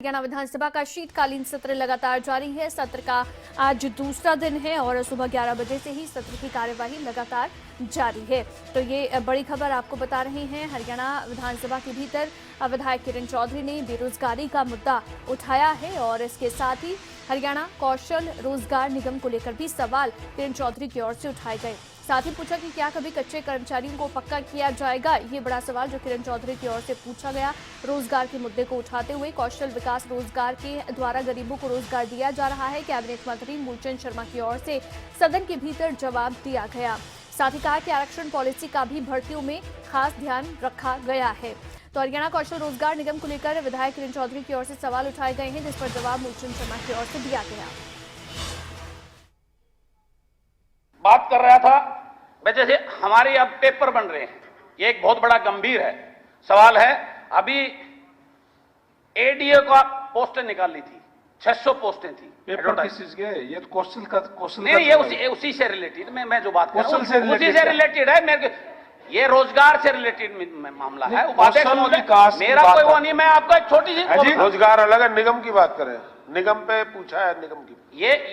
हरियाणा विधानसभा का शीतकालीन सत्र लगातार जारी है। सत्र का आज दूसरा दिन है और सुबह 11 बजे से ही सत्र की कार्यवाही लगातार जारी है। तो ये बड़ी खबर आपको बता रहे हैं। हरियाणा विधानसभा के भीतर विधायक किरण चौधरी ने बेरोजगारी का मुद्दा उठाया है और इसके साथ ही हरियाणा कौशल रोजगार निगम को लेकर भी सवाल किरण चौधरी की ओर से उठाए गए। साथ ही पूछा कि क्या कभी कच्चे कर्मचारियों को पक्का किया जाएगा। ये बड़ा सवाल जो किरण चौधरी की ओर से पूछा गया। रोजगार के मुद्दे को उठाते हुए कौशल विकास रोजगार के द्वारा गरीबों को रोजगार दिया जा रहा है। कैबिनेट मंत्री मूलचंद शर्मा की ओर से सदन के भीतर जवाब दिया गया। साथ ही कहा कि आरक्षण पॉलिसी का भी भर्तियों में खास ध्यान रखा गया है। तो हरियाणा कौशल रोजगार निगम को लेकर विधायक किरण चौधरी की ओर से सवाल उठाए गए हैं, जिस पर जवाब मूलचंद शर्मा की ओर से दिया गया। बात कर रहा था जैसे हमारे अब पेपर बन रहे हैं, ये एक बहुत बड़ा गंभीर है सवाल है। अभी एडीए का पोस्टें निकाली थी, 600 पोस्टें थी। पेपर किस चीज के? ये तो क्वेश्चन नहीं, ये उसी से रिलेटेड मैं जो बात कर रहा हूं उसी से रिलेटेड है। मेरे ये रोजगार से रिलेटेड मामला है। उपाध्यक्ष महोदय, मेरा कोई वो नहीं, मैं आपको एक छोटी सी रोजगार अलग है, निगम की बात करें। निगम पे पूछा है, निगम की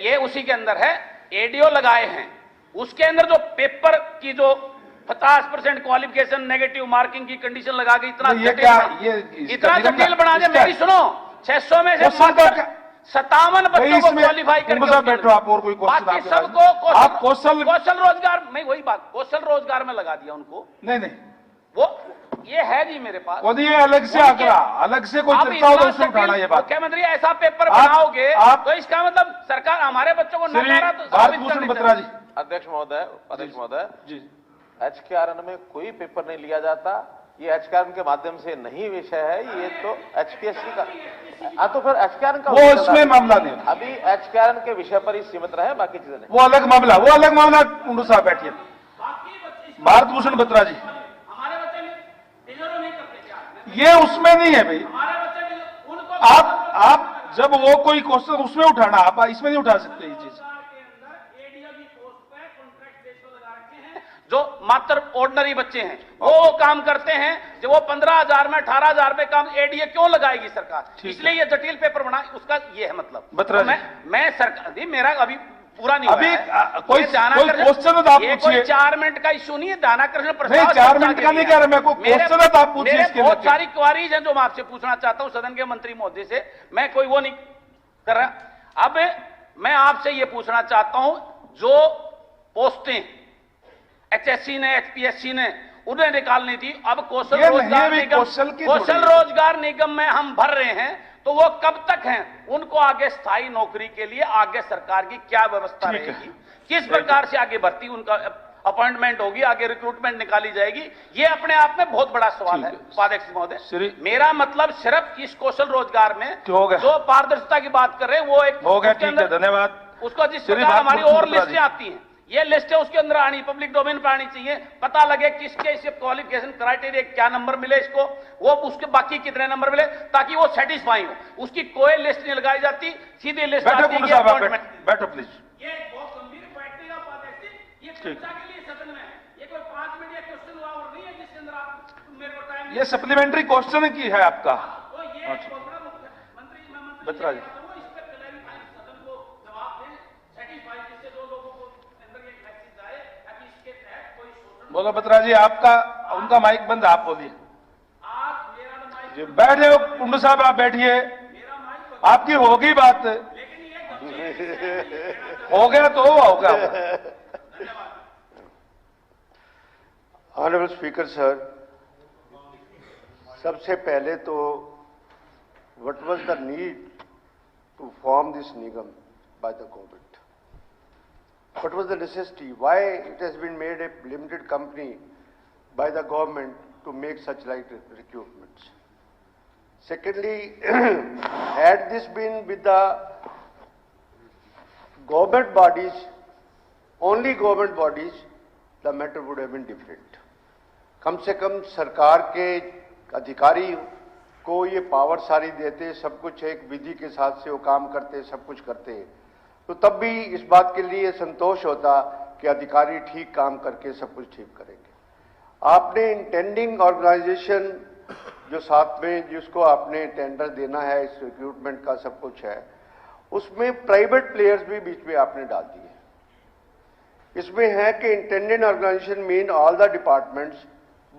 ये उसी के अंदर है। एडीओ लगाए हैं, उसके अंदर जो पेपर की जो 50% क्वालिफिकेशन नेगेटिव मार्किंग की कंडीशन लगा के इतना जटिल बना दे। मेरी सुनो, 600 में से 57 बच्चों को क्वालिफाई करके बैठो आप। और कोई बाकी सबको आप कौशल रोजगार में, वही बात, कौशल रोजगार में लगा दिया उनको। नहीं वो ये है जी मेरे पास। ये अलग से आंकड़ा, अलग से कोई चर्चा हो तो उसमें उठाना ये बात। मुख्यमंत्री ऐसा पेपर बनाओगे तो इसका मतलब सरकार हमारे बच्चों को न ला रहा तो साबित करनी चाहिए। अध्यक्ष महोदय जी, एचकेआरएन में कोई पेपर नहीं लिया जाता। ये एचकेआरएन के माध्यम से नहीं विषय है, ये तो एचपीएससी का। तो फिर एचकेआरएन का वो उसमें मामला नहीं। अभी एचकेआरएन के विषय पर ही सीमित रहे, बाकी चीजें नहीं। वो अलग मामला। कुंडू साहब बैठिए। भारत भूषण बत्रा जी, ये उसमें नहीं है भाई। आप जब वो कोई क्वेश्चन उसमें उठाना, आप इसमें नहीं उठा सकते ये चीज। जो मात्र ऑर्डिनरी बच्चे हैं वो काम करते हैं, जो वो 15,000 में 18,000 में काम एडीए क्यों लगाएगी सरकार? इसलिए ये जटिल पेपर बना, उसका ये है मतलब। तो मैं सरकार, मेरा अभी पूरा नहीं अभी कोई क्वेश्चन आप पूछिए। 4 मिनट का इश्यू नहीं है। दानाकरण प्रसाद 4 मिनट का नहीं कह रहा मैं, कोई क्वेश्चन आप पूछिए। बहुत सारी क्वारीज हैं जो मैं आपसे पूछना चाहता हूं सदन के मंत्री महोदय से। मैं कोई वो नहीं कर रहा। अब मैं आपसे ये पूछना चाहता हूं, जो पोस्टें एचएससी ने, एचपीएससी ने उन्हें निकालनी थी, अब कौशल रोजगार निगम में हम भर रहे हैं, तो वो कब तक हैं? उनको आगे स्थायी नौकरी के लिए आगे सरकार की क्या व्यवस्था रहेगी? किस प्रकार से आगे भर्ती, उनका अपॉइंटमेंट होगी, आगे रिक्रूटमेंट निकाली जाएगी? ये अपने आप में बहुत बड़ा सवाल है। उपाध्यक्ष महोदय, मेरा मतलब सिर्फ इस कौशल रोजगार में जो पारदर्शिता की बात कर रहे हैं वो एक हो गया। ठीक है, धन्यवाद। उसको जिस प्रकार हमारी और लिस्टें आती हैं, ये लिस्ट है उसके अंदर आनी, पब्लिक डोमेन पर आनी चाहिए। पता लगे किसके इसे क्वालिफिकेशन क्राइटेरिया क्या नंबर मिले इसको, वो उसके बाकी कितने नंबर मिले, ताकि वो सेटिस्फाई हो। उसकी कोई लिस्ट नहीं लगाई जाती, सीधी लिस्ट आती है। बैठो प्लीज। ये बहुत गंभीर बैठने का उपाध्यक्ष जी, ये चर्चा के लिए सदन में ये कोई 5 मिनट या क्वेश्चन हुआ और नहीं है जिसके अंदर आप मेरे को टाइम, ये सप्लीमेंट्री क्वेश्चन की है आपका। तो ये मंत्री बत्रा जी, बोलो बत्रा जी। आपका उनका माइक बंद, आप बोलिए। बैठ जाओ कुंडू साहब, आप बैठिए। आपकी होगी बात, हो गया तो होगा। ऑनरेबल स्पीकर सर, सबसे पहले तो what was the need to form this निगम by the government? What was the necessity? Why it has been made a limited company by the government to make such like recruitments? Secondly, had this been with the government bodies, only government bodies, the matter would have been different. कम से कम सरकार के अधिकारी को ये power सारी देते, सब कुछ एक विधि के साथ से वो काम करते, सब कुछ करते, तो तब भी इस बात के लिए संतोष होता कि अधिकारी ठीक काम करके सब कुछ ठीक करेंगे। आपने इंटेंडिंग ऑर्गेनाइजेशन जो साथ में जिसको आपने टेंडर देना है, इस रिक्रूटमेंट का सब कुछ है, उसमें प्राइवेट प्लेयर्स भी बीच में आपने डाल दिए। इसमें है कि intended organization mean all the departments,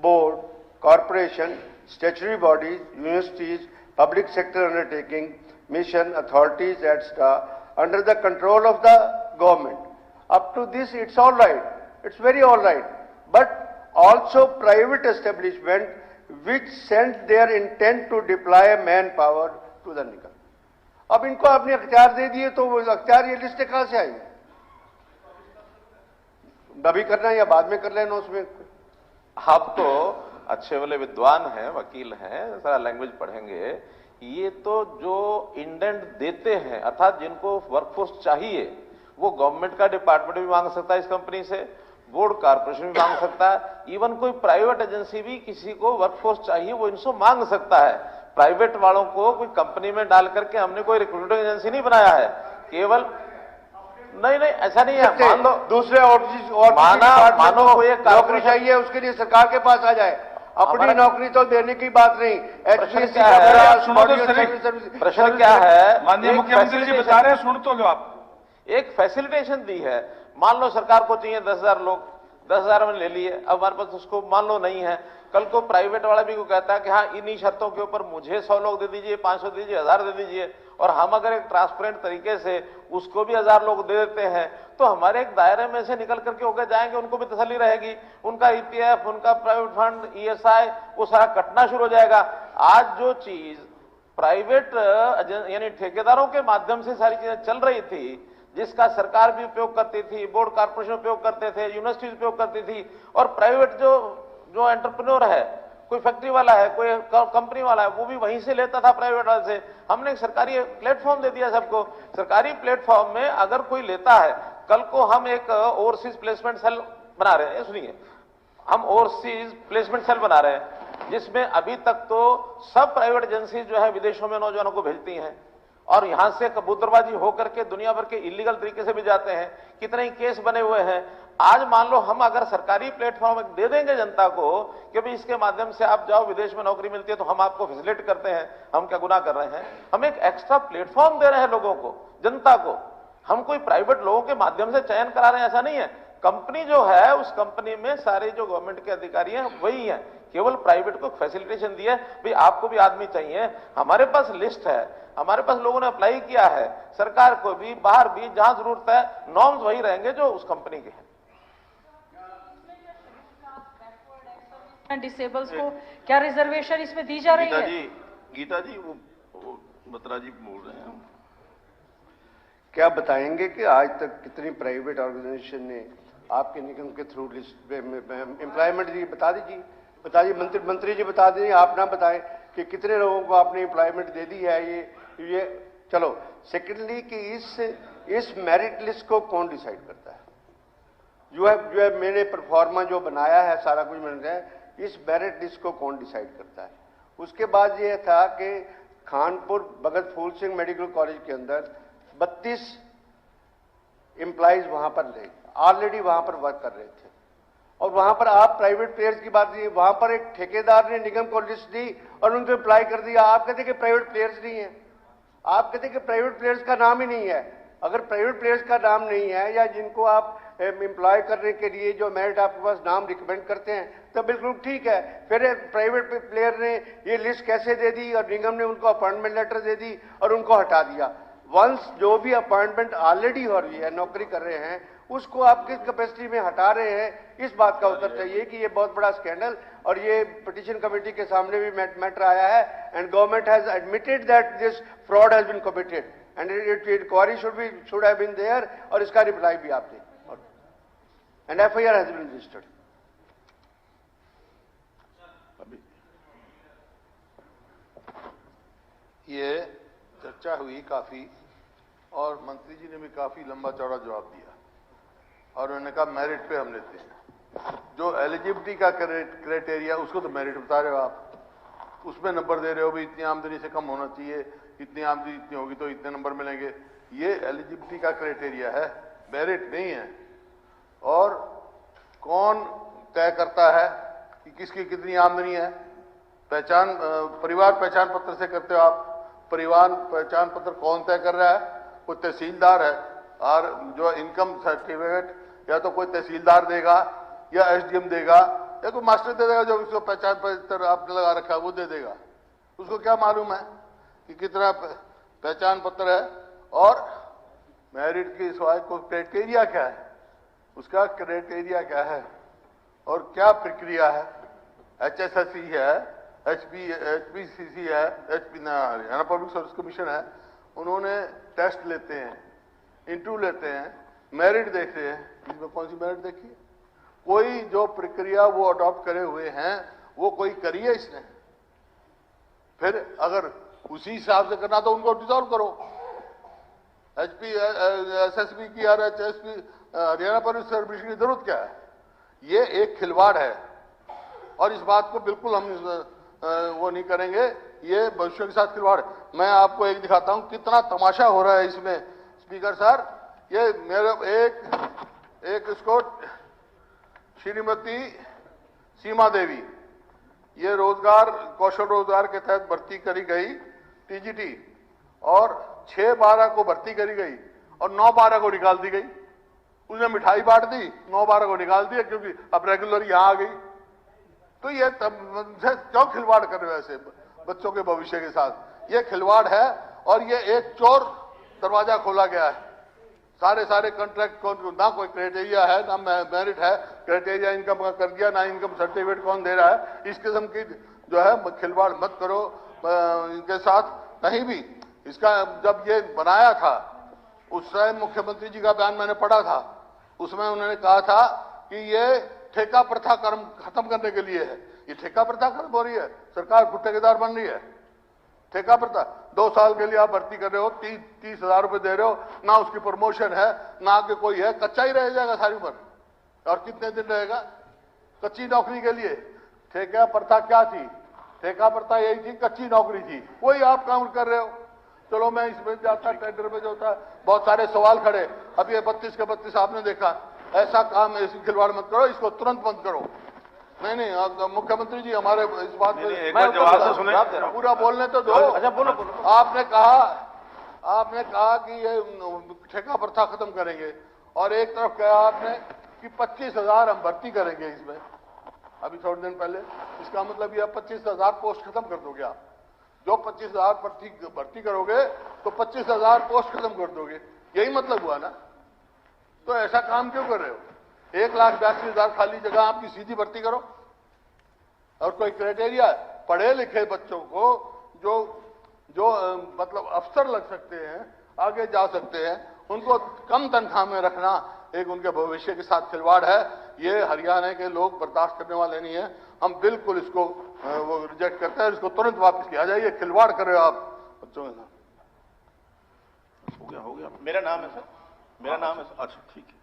board, corporation, statutory bodies, universities, public sector undertaking, mission, authorities etcetera under the control of the government. Up to this, it's all right. It's very all right. But also private establishment which sent their intent to deploy manpower to the निगम। अब इनको आपने अख्तियार दे दिए तो वो अख्तियार ये list कहां से आई? अभी करना है या बाद में कर लेना उसमें? आप तो अच्छे वाले विद्वान हैं, वकील हैं, सारा लैंग्वेज पढ़ेंगे। ये तो जो इंडेंट देते हैं, अर्थात जिनको वर्कफोर्स चाहिए, वो गवर्नमेंट का डिपार्टमेंट भी मांग सकता है इस कंपनी से, बोर्ड कॉर्पोरेशन भी मांग सकता है, इवन कोई प्राइवेट एजेंसी भी किसी को वर्कफोर्स चाहिए वो इनसे मांग सकता है। प्राइवेट वालों को कोई कंपनी में डाल करके हमने कोई रिक्रूटिंग एजेंसी नहीं बनाया है, केवल नहीं ऐसा नहीं है। मान लो दूसरे और मानो कोई नौकरी चाहिए, उसके लिए सरकार के पास आ जाए, अपनी नौकरी तो देने की बात नहीं। प्रश्न क्या है? माननीय मुख्यमंत्री जी बता रहे हैं, सुन तो लो आप। एक फैसिलिटेशन दी है। मान लो सरकार को चाहिए 10,000 लोग, 10,000 में ले लिए, अब हमारे पास उसको मान लो नहीं है, कल को प्राइवेट वाला भी को कहता है कि हाँ इन्हीं शर्तों के ऊपर मुझे 100 लोग दे दीजिए, 500 दे दीजिए, 1000 दे दीजिए, और हम अगर एक ट्रांसपेरेंट तरीके से उसको भी 1000 लोग दे देते हैं तो हमारे एक दायरे में से निकल करके होकर जाएंगे, उनको भी तसल्ली रहेगी, उनका ईपीएफ, उनका प्राइवेट फंड, ईएसआई वो सारा कटना शुरू हो जाएगा। आज जो चीज प्राइवेट यानी ठेकेदारों के माध्यम से सारी चीजें चल रही थी, जिसका सरकार भी उपयोग करती थी, बोर्ड कॉर्पोरेशन उपयोग करते थे, यूनिवर्सिटीज उपयोग करती थी, और प्राइवेट जो एंटरप्रेन्योर है, कोई फैक्ट्री वाला है, कोई कंपनी वाला है, वो भी वहीं से लेता था प्राइवेट वाले से। हमने एक सरकारी प्लेटफॉर्म दे दिया सबको। सरकारी प्लेटफॉर्म में अगर कोई लेता है, कल को हम एक ओवरसीज प्लेसमेंट सेल बना रहे हैं, सुनिए, हम ओवरसीज प्लेसमेंट सेल बना रहे हैं, जिसमें अभी तक तो सब प्राइवेट एजेंसी जो है विदेशों में नौजवानों को भेजती हैं और यहां से कबूतरबाजी होकर के दुनिया भर के इलीगल तरीके से भी जाते हैं। कितने ही केस बने हुए हैं। आज मान लो हम अगर सरकारी प्लेटफॉर्म दे देंगे जनता को कि भाई इसके माध्यम से आप जाओ, विदेश में नौकरी मिलती है, तो हम आपको फैसिलिटेट करते हैं, हम क्या गुनाह कर रहे हैं? हम एक एक्स्ट्रा प्लेटफॉर्म दे रहे हैं लोगों को, जनता को। हम कोई प्राइवेट लोगों के माध्यम से चयन करा रहे हैं, ऐसा नहीं है। कंपनी जो है, उस कंपनी में सारे जो गवर्नमेंट के अधिकारी हैं वही हैं, केवल प्राइवेट को फैसिलिटेशन दी है, भाई आपको भी आदमी चाहिए, हमारे पास लिस्ट है, हमारे पास लोगों ने अप्लाई किया है, सरकार को भी, बाहर भी, जहां जरूरत है, नॉर्म्स वही रहेंगे जो उस कंपनी के हैं। डिसेबल्स को क्या रिजर्वेशन इसमें दी जा रही है? गीता जी वो बत्रा जी बोल रहे हैं। क्या बताएंगे कि आज तक कितनी प्राइवेट ऑर्गेनाइजेशन ने आपके निगम के थ्रू लिस्ट एम्प्लॉयमेंट दी? बताइए मंत्री जी बता दें, आप ना बताएं कि कितने लोगों को आपने एम्प्लॉयमेंट दे दी है। ये चलो। सेकेंडली कि इस मेरिट लिस्ट को कौन डिसाइड करता है? जो है मैंने परफॉर्मा जो बनाया है, सारा कुछ मैंने है, इस मेरिट लिस्ट को कौन डिसाइड करता है? उसके बाद ये था कि खानपुर भगत फूल सिंह मेडिकल कॉलेज के अंदर 32 एम्प्लॉइज वहां पर ऑलरेडी वहां पर वर्क कर रहे थे, और वहां पर आप प्राइवेट प्लेयर्स की बात की, वहां पर एक ठेकेदार ने निगम को लिस्ट दी और उनको अप्लाई कर दिया। आप कहते कि प्राइवेट प्लेयर्स नहीं है, आप कहते कि प्राइवेट प्लेयर्स का नाम ही नहीं है। अगर प्राइवेट प्लेयर्स का नाम नहीं है, या जिनको आप एम्प्लॉय करने के लिए जो मेरिट आपके पास नाम रिकमेंड करते हैं, तो बिल्कुल ठीक है। फिर एक प्राइवेट प्लेयर ने ये लिस्ट कैसे दे दी और निगम ने उनको अपॉइंटमेंट लेटर दे दी और उनको हटा दिया। वंस जो भी अपॉइंटमेंट ऑलरेडी हो रही है, नौकरी कर रहे हैं, उसको आप किस कैपेसिटी में हटा रहे हैं, इस बात का उत्तर चाहिए कि ये बहुत बड़ा स्कैंडल, और ये पिटीशन कमेटी के सामने भी मैटर आया है, and government has admitted that this fraud has been committed and inquiry should have been there, और इसका रिप्लाई भी आप दें, and FIR has been registered. ये चर्चा हुई काफी, और मंत्री जी ने भी काफी लंबा चौड़ा जवाब दिया, और उन्होंने कहा मेरिट पे हम लेते हैं। जो एलिजिबिलिटी का क्राइटेरिया, उसको तो मेरिट बता रहे हो आप, उसमें नंबर दे रहे हो, भाई इतनी आमदनी से कम होना चाहिए, इतनी आमदनी इतनी होगी तो इतने नंबर मिलेंगे। ये एलिजिबिलिटी का क्राइटेरिया है, मेरिट नहीं है। और कौन तय करता है कि किसकी कितनी आमदनी है? परिवार पहचान पत्र से करते हो आप। परिवार पहचान पत्र कौन तय कर रहा है? कोई तहसीलदार है, और जो इनकम सर्टिफिकेट या तो कोई तहसीलदार देगा या एसडीएम देगा या कोई मास्टर दे देगा, जो उसको पहचान पत्र आपने लगा रखा है वो दे देगा। उसको क्या मालूम है कि कितना पहचान पत्र है और मेरिट की सिवाय को क्राइटेरिया क्या है, उसका क्राइटेरिया क्या है और क्या प्रक्रिया है। HSSC है, HPCC है, हरियाणा पब्लिक सर्विस कमीशन है, उन्होंने टेस्ट लेते हैं, इंटरव्यू लेते हैं, मेरिट देखते हैं। इसमें कौन सी मेरिट देखी है? कोई जो प्रक्रिया वो अडॉप्ट करे हुए हैं वो कोई करी है इसने? फिर अगर उसी हिसाब से करना तो उनको डिसॉल्व करो। SSB की और HSP Haryana public service commission की जरूरत क्या है? ये एक खिलवाड़ है और इस बात को बिल्कुल हम वो नहीं करेंगे। ये भविष्य के साथ खिलवाड़। मैं आपको एक दिखाता हूं कितना तमाशा हो रहा है इसमें। स्पीकर सर, ये मेरे एक इसको श्रीमती सीमा देवी, ये रोजगार कौशल रोजगार के तहत भर्ती करी गई TGT और 6/12 को भर्ती करी गई और 9/12 को निकाल दी गई। उसने मिठाई बांट दी, 9/12 को निकाल दिया क्योंकि अब रेगुलर यहां आ गई। तो ये क्यों खिलवाड़ कर रहे हो ऐसे बच्चों के भविष्य के साथ? ये खिलवाड़ है और ये एक चोर दरवाजा खोला गया है। सारे कॉन्ट्रैक्ट ना कोई क्राइटेरिया है, ना मेरिट है, क्राइटेरिया इनकम का कर दिया, ना इनकम सर्टिफिकेट कौन दे रहा है। इस किस्म की जो है खिलवाड़ मत करो इनके साथ कहीं भी। इसका जब ये बनाया था उस समय मुख्यमंत्री जी का बयान मैंने पढ़ा था, उसमें उन्होंने कहा था कि ये ठेका प्रथा खत्म करने के लिए है। ये ठेका प्रथा खत्म हो रही है, सरकार खुद ठेकेदार बन रही है। ठेका प्रथा 2 साल के लिए आप भर्ती कर रहे हो, 30,000 रुपए दे रहे हो, ना उसकी प्रमोशन है ना आगे कोई है, कच्चा ही रह जाएगा सारी उम्र। और कितने दिन रहेगा कच्ची नौकरी के लिए? ठेका प्रथा क्या थी? ठेका प्रथा यही थी, कच्ची नौकरी थी। वही आप काम कर रहे हो। चलो मैं इसमें जाता टेंडर में जो होता है बहुत सारे सवाल खड़े। अब ये 32 के 32 आपने देखा। ऐसा काम ऐसी खिलवाड़ मत करो, इसको तुरंत बंद करो। नहीं, मुख्यमंत्री जी हमारे इस बात में एक बार जवाब तो सुने, पूरा बोलने तो दो। अच्छा बोलो। आपने कहा कि ये ठेका प्रथा खत्म करेंगे और एक तरफ कहा आपने कि 25,000 हम भर्ती करेंगे इसमें अभी थोड़े दिन पहले। इसका मतलब ये 25,000 पोस्ट खत्म कर दोगे आप। जो 25,000 भर्ती करोगे तो 25,000 पोस्ट खत्म कर दोगे, यही मतलब हुआ ना। तो ऐसा काम क्यों कर रहे हो? 1,82,000 खाली जगह आपकी सीधी भर्ती करो। और कोई क्राइटेरिया पढ़े लिखे बच्चों को जो मतलब अफसर लग सकते हैं, आगे जा सकते हैं, उनको कम तनख्वाह में रखना एक उनके भविष्य के साथ खिलवाड़ है। ये हरियाणा के लोग बर्दाश्त करने वाले नहीं है। हम बिल्कुल इसको वो रिजेक्ट करते हैं। इसको तुरंत वापस किया जाए। ये खिलवाड़ कर रहे हो आप बच्चों के साथ। हो गया। मेरा नाम है सर, मेरा नाम है। अच्छा ठीक है।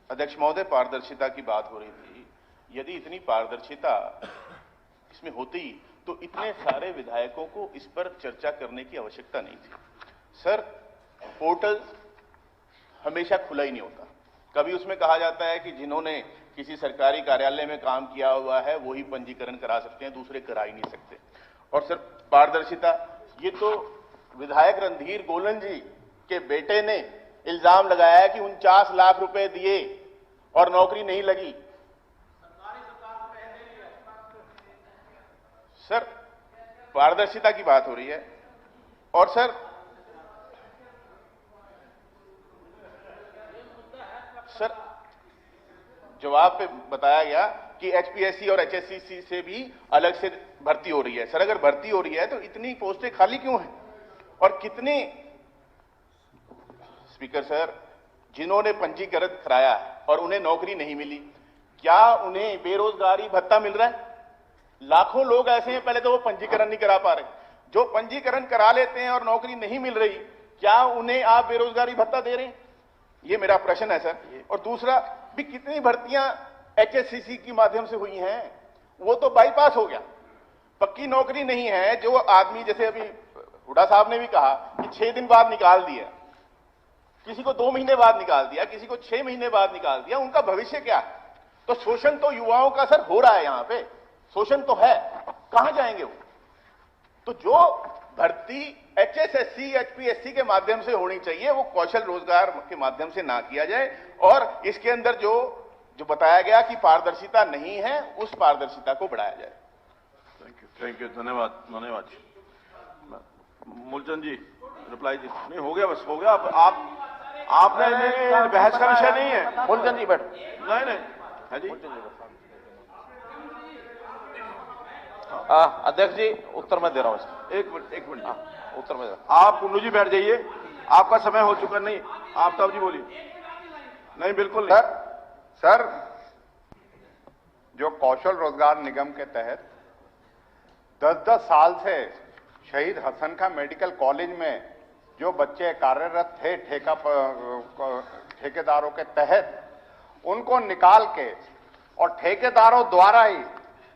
अध्यक्ष महोदय, पारदर्शिता की बात हो रही थी। यदि इतनी पारदर्शिता इसमें होती तो इतने सारे विधायकों को इस पर चर्चा करने की आवश्यकता नहीं थी। सर, पोर्टल हमेशा खुला ही नहीं होता। कभी उसमें कहा जाता है कि जिन्होंने किसी सरकारी कार्यालय में काम किया हुआ है वही पंजीकरण करा सकते हैं, दूसरे करा ही नहीं सकते। और सर, पारदर्शिता, ये तो विधायक रणधीर गोलन जी के बेटे ने इल्जाम लगाया है कि 49 लाख रुपए दिए और नौकरी नहीं लगी। सर, पारदर्शिता की बात हो रही है। और सर जवाब पे बताया गया कि HPSC और HSCC से भी अलग से भर्ती हो रही है। सर, अगर भर्ती हो रही है तो इतनी पोस्टें खाली क्यों हैं? और कितने स्पीकर सर, जिन्होंने पंजीकरण कराया और उन्हें नौकरी नहीं मिली, क्या उन्हें बेरोजगारी भत्ता मिल रहा है? लाखों लोग ऐसे हैं, पहले तो वो पंजीकरण नहीं करा पा रहे। जो पंजीकरण करा लेते हैं और नौकरी नहीं मिल रही, क्या उन्हें आप बेरोजगारी भत्ता दे रहे हैं? ये मेरा प्रश्न है सर। और दूसरा भी, कितनी भर्तियां HSCC के माध्यम से हुई हैं, वो तो बाईपास हो गया। पक्की नौकरी नहीं है। जो आदमी, जैसे अभी हुड्डा साहब ने भी कहा कि 6 दिन बाद निकाल दिया, किसी को 2 महीने बाद निकाल दिया, किसी को 6 महीने बाद निकाल दिया, उनका भविष्य क्या? तो शोषण तो युवाओं का सर हो रहा है। यहां पे शोषण तो है। कहां जाएंगे वो? तो जो भर्ती HSSC, HPSC के माध्यम से होनी चाहिए वो कौशल रोजगार के माध्यम से ना किया जाए, और इसके अंदर जो बताया गया कि पारदर्शिता नहीं है, उस पारदर्शिता को बढ़ाया जाए। थैंक यू, धन्यवाद। मूलचंद जी, रिप्लाई जी। नहीं, हो गया, बस हो गया। आपने बहस का विषय नहीं है। मूलचंद जी बैठो। नहीं है जी। अध्यक्ष जी उत्तर मैं दे रहा हूं इसका। एक मिनट उत्तर में दे रहा आप कुल्लू जी बैठ जाइए, आपका समय हो चुका। नहीं, आफ्ताब जी बोलिए। नहीं, बिल्कुल नहीं। सर, जो कौशल रोजगार निगम के तहत 10-10 साल से शहीद हसन खां मेडिकल कॉलेज में जो बच्चे कार्यरत थे ठेकेदारों के तहत, उनको निकाल के और ठेकेदारों द्वारा ही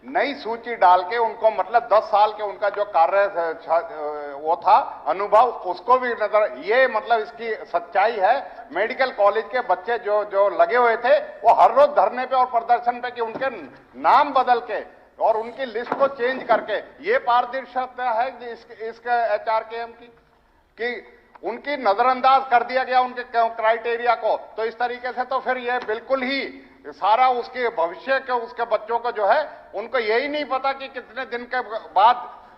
नई सूची डाल के उनको, मतलब 10 साल के उनका जो कार्य वो था अनुभव, उसको भी नजर, ये मतलब इसकी सच्चाई है। मेडिकल कॉलेज के बच्चे जो लगे हुए थे वो हर रोज धरने पे और प्रदर्शन पे कि उनके नाम बदल के और उनकी लिस्ट को चेंज करके, ये पारदर्शिता है इसके HRKM की कि उनकी नजरअंदाज कर दिया गया उनके क्राइटेरिया को। तो इस तरीके से तो फिर ये बिल्कुल ही सारा उसके भविष्य के उसके बच्चों को जो है, उनको यही नहीं पता कि कितने दिन के बाद,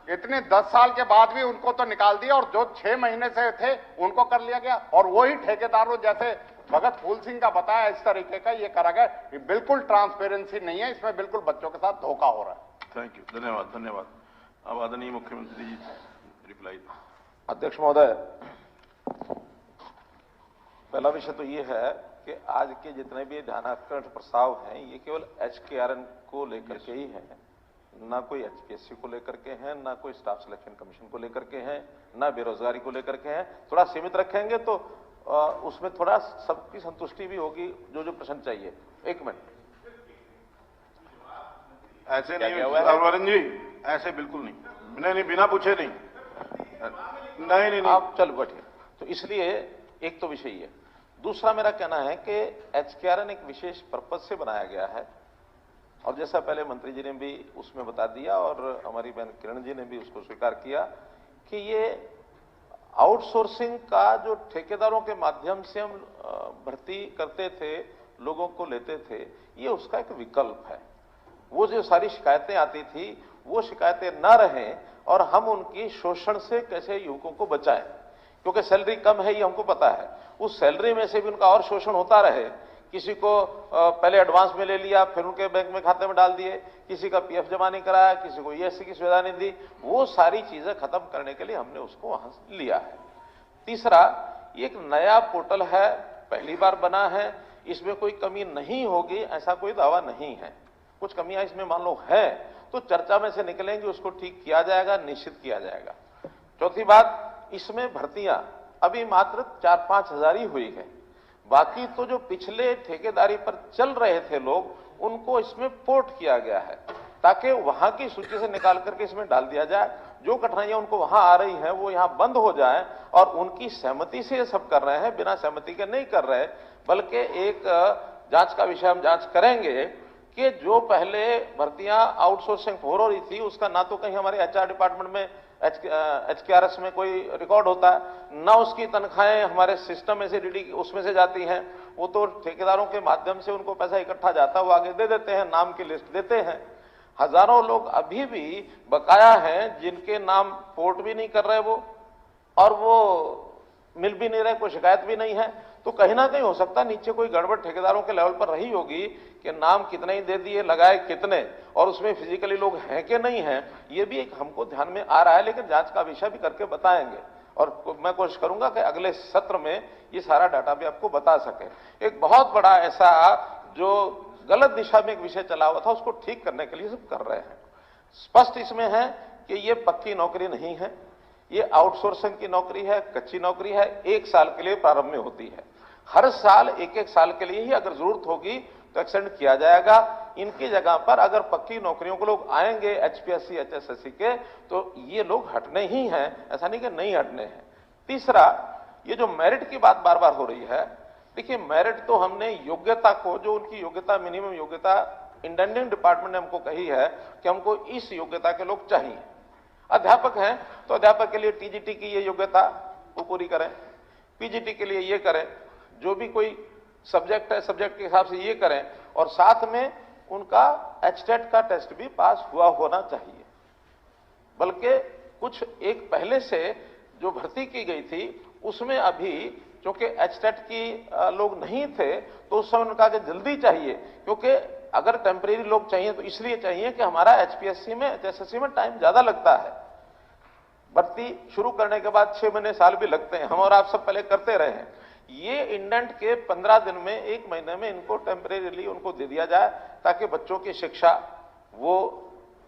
इतने 10 साल के बाद भी उनको तो निकाल दिया, और जो 6 महीने से थे उनको कर लिया गया। और वही ठेकेदारों जैसे भगत फूल सिंह का बताया, इस तरीके का ये करा गया। ये बिल्कुल ट्रांसपेरेंसी नहीं है, इसमें बिल्कुल बच्चों के साथ धोखा हो रहा है। थैंक यू, धन्यवाद। अब आदरणीय मुख्यमंत्री जी रिप्लाई। अध्यक्ष महोदय, पहला विषय तो ये है कि आज के जितने भी ध्यानाकर्षण प्रस्ताव हैं, ये केवल HKRN को लेकर के ही हैं, ना कोई HPSC को लेकर के हैं, ना कोई स्टाफ सिलेक्शन कमीशन को लेकर के हैं, ना बेरोजगारी को लेकर के हैं। थोड़ा सीमित रखेंगे तो उसमें थोड़ा सबकी संतुष्टि भी होगी, जो प्रश्न चाहिए। एक मिनट, ऐसे नहीं वरुण जी, ऐसे बिल्कुल नहीं, बिना पूछे नहीं। आप चल बैठिए। तो इसलिए एक तो विषय है। दूसरा मेरा कहना है कि HKRN एक विशेष पर्पज से बनाया गया है, और जैसा पहले मंत्री जी ने भी उसमें बता दिया और हमारी बहन किरण जी ने भी उसको स्वीकार किया कि ये आउटसोर्सिंग का जो ठेकेदारों के माध्यम से हम भर्ती करते थे, लोगों को लेते थे, ये उसका एक विकल्प है। वो जो सारी शिकायतें आती थी, वो शिकायतें ना रहें और हम उनकी शोषण से कैसे युवकों को बचाएं, क्योंकि सैलरी कम है ये हमको पता है। उस सैलरी में से भी उनका और शोषण होता रहे। किसी को पहले एडवांस में ले लिया, फिर उनके बैंक में खाते में डाल दिए, किसी का PF जमा नहीं कराया, किसी को ESC की सुविधा नहीं दी। वो सारी चीजें खत्म करने के लिए हमने उसको वहां से लिया है। तीसरा, ये एक नया पोर्टल है, पहली बार बना है, इसमें कोई कमी नहीं होगी ऐसा कोई दावा नहीं है। कुछ कमियां इसमें मान लो है तो चर्चा में से निकलेंगे, उसको ठीक किया जाएगा, निश्चित किया जाएगा। चौथी बात, इसमें भर्तियां अभी मात्र 4-5 हजार ही हुई है। बाकी तो जो पिछले ठेकेदारी पर चल रहे थे लोग, उनको इसमें पोर्ट किया गया है ताकि वहां की सूची से निकाल करके इसमें डाल दिया जाए। जो कठिनाइयां उनको वहां आ रही हैं वो यहां बंद हो जाए, और उनकी सहमति से ये सब कर रहे हैं, बिना सहमति के नहीं कर रहे। बल्कि एक जांच का विषय हम जांच करेंगे कि जो पहले भर्तियां आउटसोर्सिंग हो रही थी, उसका ना तो कहीं हमारे HR डिपार्टमेंट में HKRS में कोई रिकॉर्ड होता है, ना उसकी तनख्वाहें हमारे सिस्टम में से DD उसमें से जाती हैं। वो तो ठेकेदारों के माध्यम से उनको पैसा इकट्ठा जाता है, वो आगे दे देते हैं, नाम की लिस्ट देते हैं। हजारों लोग अभी भी बकाया हैं जिनके नाम पोर्ट भी नहीं कर रहे वो, और वो मिल भी नहीं रहे, कोई शिकायत भी नहीं है। तो कहीं ना कहीं हो सकता है नीचे कोई गड़बड़ ठेकेदारों के लेवल पर रही होगी कि नाम कितने ही दे दिए, लगाए कितने, और उसमें फिजिकली लोग हैं कि नहीं हैं, ये भी एक हमको ध्यान में आ रहा है। लेकिन जांच का विषय भी करके बताएंगे, और मैं कोशिश करूंगा कि अगले सत्र में ये सारा डाटा भी आपको बता सके। एक बहुत बड़ा ऐसा जो गलत दिशा में एक विषय चला हुआ था, उसको ठीक करने के लिए सब कर रहे हैं। स्पष्ट इसमें है कि ये पक्की नौकरी नहीं है, ये आउटसोर्सिंग की नौकरी है, कच्ची नौकरी है, 1 साल के लिए प्रारंभ में होती है। हर साल 1-1 साल के लिए ही अगर जरूरत होगी तो एक्सटेंड किया जाएगा। इनकी जगह पर अगर पक्की नौकरियों को लोग आएंगे HPSC HSSC के, तो ये लोग हटने ही हैं, ऐसा नहीं कि नहीं हटने हैं। तीसरा, ये जो मेरिट की बात बार बार हो रही है, देखिए मेरिट तो हमने योग्यता को, जो उनकी योग्यता, मिनिमम योग्यता इंटेंडिंग डिपार्टमेंट ने हमको कही है कि हमको इस योग्यता के लोग चाहिए। अध्यापक हैं तो अध्यापक के लिए टीजीटी की ये योग्यता वो पूरी करें, पीजीटी के लिए ये करें, जो भी कोई सब्जेक्ट है सब्जेक्ट के हिसाब से ये करें, और साथ में उनका एचटेट का टेस्ट भी पास हुआ होना चाहिए। बल्कि कुछ एक पहले से जो भर्ती की गई थी उसमें अभी क्योंकि एचटेट की लोग नहीं थे तो उस समय उनका कि जल्दी चाहिए, क्योंकि अगर टेम्परेरी लोग चाहिए तो इसलिए चाहिए कि हमारा एचपीएससी में एचएसएससी में टाइम ज्यादा लगता है। भर्ती शुरू करने के बाद 6 महीने साल भी लगते हैं, हम और आप सब पहले करते रहे हैं। ये इंडेंट के 15 दिन में 1 महीने में इनको टेम्परेरीली उनको दे दिया जाए ताकि बच्चों की शिक्षा वो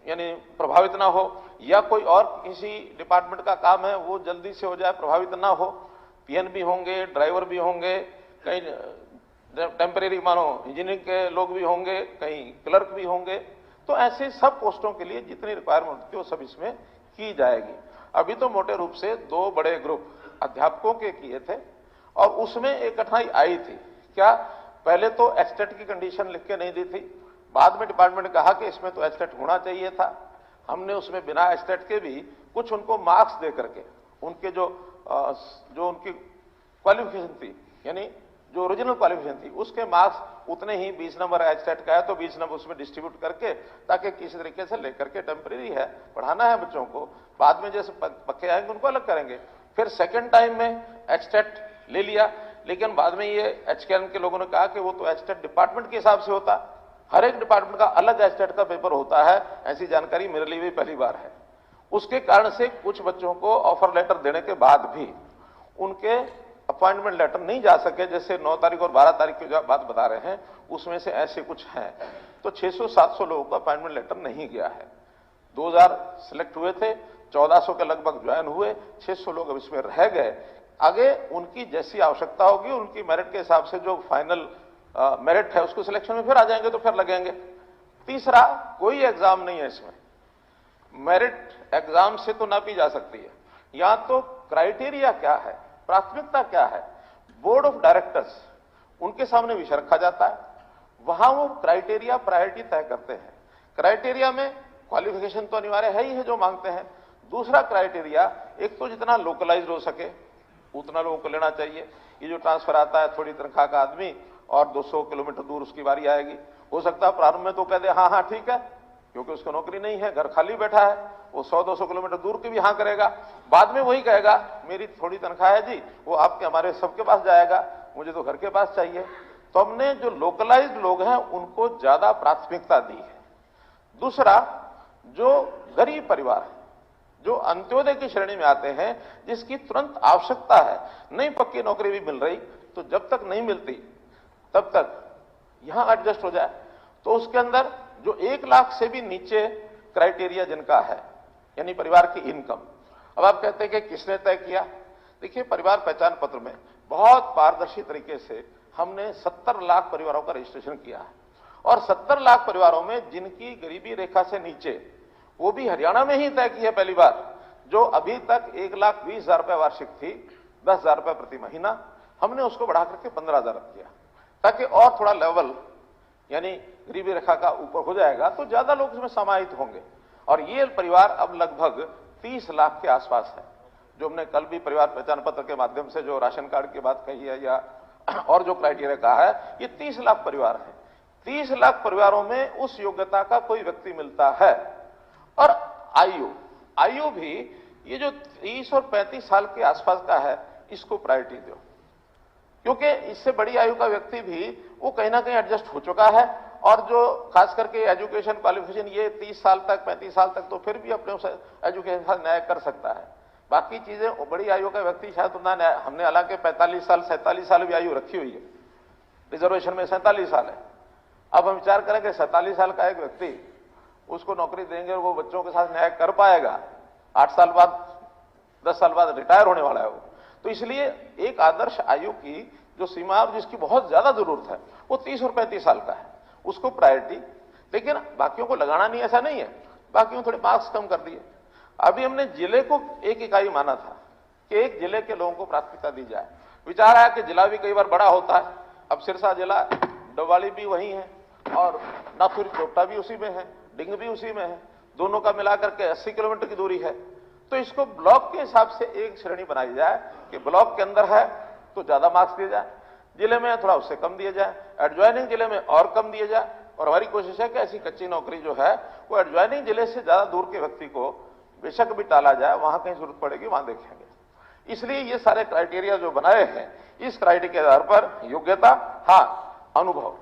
यानी प्रभावित ना हो, या कोई और किसी डिपार्टमेंट का काम है वो जल्दी से हो जाए, प्रभावित ना हो। पीएन भी होंगे, ड्राइवर भी होंगे, कहीं टेम्परेरी मानो इंजीनियरिंग के लोग भी होंगे, कहीं क्लर्क भी होंगे। तो ऐसे सब पोस्टों के लिए जितनी रिक्वायरमेंट होती है वो सब इसमें की जाएगी। अभी तो मोटे रूप से 2 बड़े ग्रुप अध्यापकों के किए थे और उसमें एक कठिनाई आई थी। क्या? पहले तो एचटेट की कंडीशन लिख के नहीं दी थी, बाद में डिपार्टमेंट ने कहा कि इसमें तो एचटेट होना चाहिए था। हमने उसमें बिना एचटेट के भी कुछ उनको मार्क्स दे करके उनके जो उनकी क्वालिफिकेशन थी, यानी जो ओरिजिनल क्वालिफिकेशन थी उसके मार्क्स उतने ही 20 नंबर एचटेट का है तो 20 नंबर उसमें डिस्ट्रीब्यूट करके, ताकि किसी तरीके से लेकर के टेम्परेरी है पढ़ाना है बच्चों को, बाद में जैसे पक्के आएंगे उनको अलग करेंगे। फिर सेकेंड टाइम में एचटेट ले लिया, लेकिन बाद में ये एचकेएन के लोगों ने कहा कि वो तो एचटेट डिपार्टमेंट के हिसाब से होता, हर एक डिपार्टमेंट का अलग एचटेट का पेपर होता है। ऐसी जानकारी मेरे लिए भी पहली बार है। उसके कारण से कुछ बच्चों को ऑफर लेटर देने के बाद भी उनके अपॉइंटमेंट लेटर नहीं जा सके, जैसे 9 तारीख और 12 तारीख की जो बात बता रहे हैं उसमें से ऐसे कुछ हैं। तो 600-700 लोगों का अपॉइंटमेंट लेटर नहीं गया है। 2000 सिलेक्ट हुए थे, 1400 के लगभग ज्वाइन हुए, 600 लोग अब इसमें रह गए। आगे उनकी जैसी आवश्यकता होगी उनकी मेरिट के हिसाब से जो फाइनल मेरिट है उसको सिलेक्शन में फिर आ जाएंगे तो फिर लगेंगे। तीसरा, कोई एग्जाम नहीं है इसमें, मेरिट एग्जाम से तो नापी जा सकती है। या तो क्राइटेरिया क्या है, प्राथमिकता क्या है, बोर्ड ऑफ डायरेक्टर्स उनके सामने विषय रखा जाता है, वहां वो क्राइटेरिया प्रायोरिटी तय करते हैं। क्राइटेरिया में क्वालिफिकेशन तो अनिवार्य है ही है जो मांगते हैं। दूसरा क्राइटेरिया, एक तो जितना लोकलाइज हो सके उतना लोगों को लेना चाहिए। ये जो ट्रांसफर आता है थोड़ी तनख्वाह का आदमी और 200 किलोमीटर दूर उसकी बारी आएगी, हो सकता है प्रारंभ में तो कह दे हाँ हाँ ठीक है, क्योंकि उसको नौकरी नहीं है, घर खाली बैठा है, वो 100-200 किलोमीटर दूर की भी हाँ करेगा। बाद में वही कहेगा मेरी थोड़ी तनख्वाह है जी, वो आपके हमारे सबके पास जाएगा, मुझे तो घर के पास चाहिए। तो हमने जो लोकलाइज्ड लोग हैं उनको ज्यादा प्राथमिकता दी है। दूसरा, जो गरीब परिवार है, जो अंत्योदय की श्रेणी में आते हैं, जिसकी तुरंत आवश्यकता है, नहीं पक्की नौकरी भी मिल रही, तो जब तक नहीं मिलती तब तक यहां एडजस्ट हो जाए। तो उसके अंदर जो 1 लाख से भी नीचे क्राइटेरिया जिनका है, यानी परिवार की इनकम। अब आप कहते हैं कि किसने तय किया? देखिए, परिवार पहचान पत्र में बहुत पारदर्शी तरीके से हमने 70 लाख परिवारों का रजिस्ट्रेशन किया है, और 70 लाख परिवारों में जिनकी गरीबी रेखा से नीचे, वो भी हरियाणा में ही तय की है पहली बार। जो अभी तक 1,20,000 रुपए वार्षिक थी, 10,000 रुपए प्रति महीना, हमने उसको बढ़ा करके 15,000 किया, ताकि और थोड़ा लेवल यानी गरीबी रेखा का ऊपर हो जाएगा तो ज्यादा लोग इसमें समाहित होंगे। और ये परिवार अब लगभग 30 लाख के आसपास है। जो हमने कल भी परिवार पहचान पत्र के माध्यम से जो राशन कार्ड की बात कही है या और जो क्राइटेरिया कहा है, ये 30 लाख परिवार है। 30 लाख परिवारों में उस योग्यता का कोई व्यक्ति मिलता है। और आयु भी ये जो 30 और 35 साल के आसपास का है, इसको प्रायोरिटी दो, क्योंकि इससे बड़ी आयु का व्यक्ति भी वो कहीं ना कहीं एडजस्ट हो चुका है। और जो खास करके एजुकेशन क्वालिफिकेशन ये 30 साल तक 35 साल तक तो फिर भी अपने एजुकेशन का न्याय कर सकता है। बाकी चीजें बड़ी आयु का व्यक्ति शायद उतना न्याय, हमने हालांकि 45 साल 47 साल भी आयु रखी हुई है, रिजर्वेशन में 47 साल है। अब हम विचार करें कि 47 साल का एक व्यक्ति, उसको नौकरी देंगे और वो बच्चों के साथ न्याय कर पाएगा? 8 साल बाद 10 साल बाद रिटायर होने वाला है वो। तो इसलिए एक आदर्श आयु की जो सीमा और जिसकी बहुत ज्यादा जरूरत है वो 30 और 35 साल का है, उसको प्रायोरिटी। लेकिन बाकियों को लगाना नहीं, ऐसा नहीं है, बाकियों थोड़े मार्क्स कम कर दिए। अभी हमने जिले को एक इकाई माना था कि एक जिले के लोगों को प्राथमिकता दी जाए। विचार आया कि जिला भी कई बार बड़ा होता है, अब सिरसा जिला, डवाली भी वही है, और नाथुरी चोपटा भी उसी में है, डिंग भी उसी में है, दोनों का मिलाकर के 80 किलोमीटर की दूरी है। तो इसको ब्लॉक के हिसाब से एक श्रेणी बनाई जाए कि ब्लॉक के अंदर है तो ज्यादा मार्क्स दिए जाए, जिले में थोड़ा उससे कम दिए जाए, एडजॉइनिंग जिले में और कम दिए जाए। और हमारी कोशिश है कि ऐसी कच्ची नौकरी जो है वो एडजॉइनिंग जिले से ज्यादा दूर के व्यक्ति को बेशक भी टाला जाए, वहां कहीं जरूरत पड़ेगी वहां देखेंगे। इसलिए ये सारे क्राइटेरिया जो बनाए हैं, इस क्राइटेरिया के आधार पर योग्यता, हाँ अनुभव।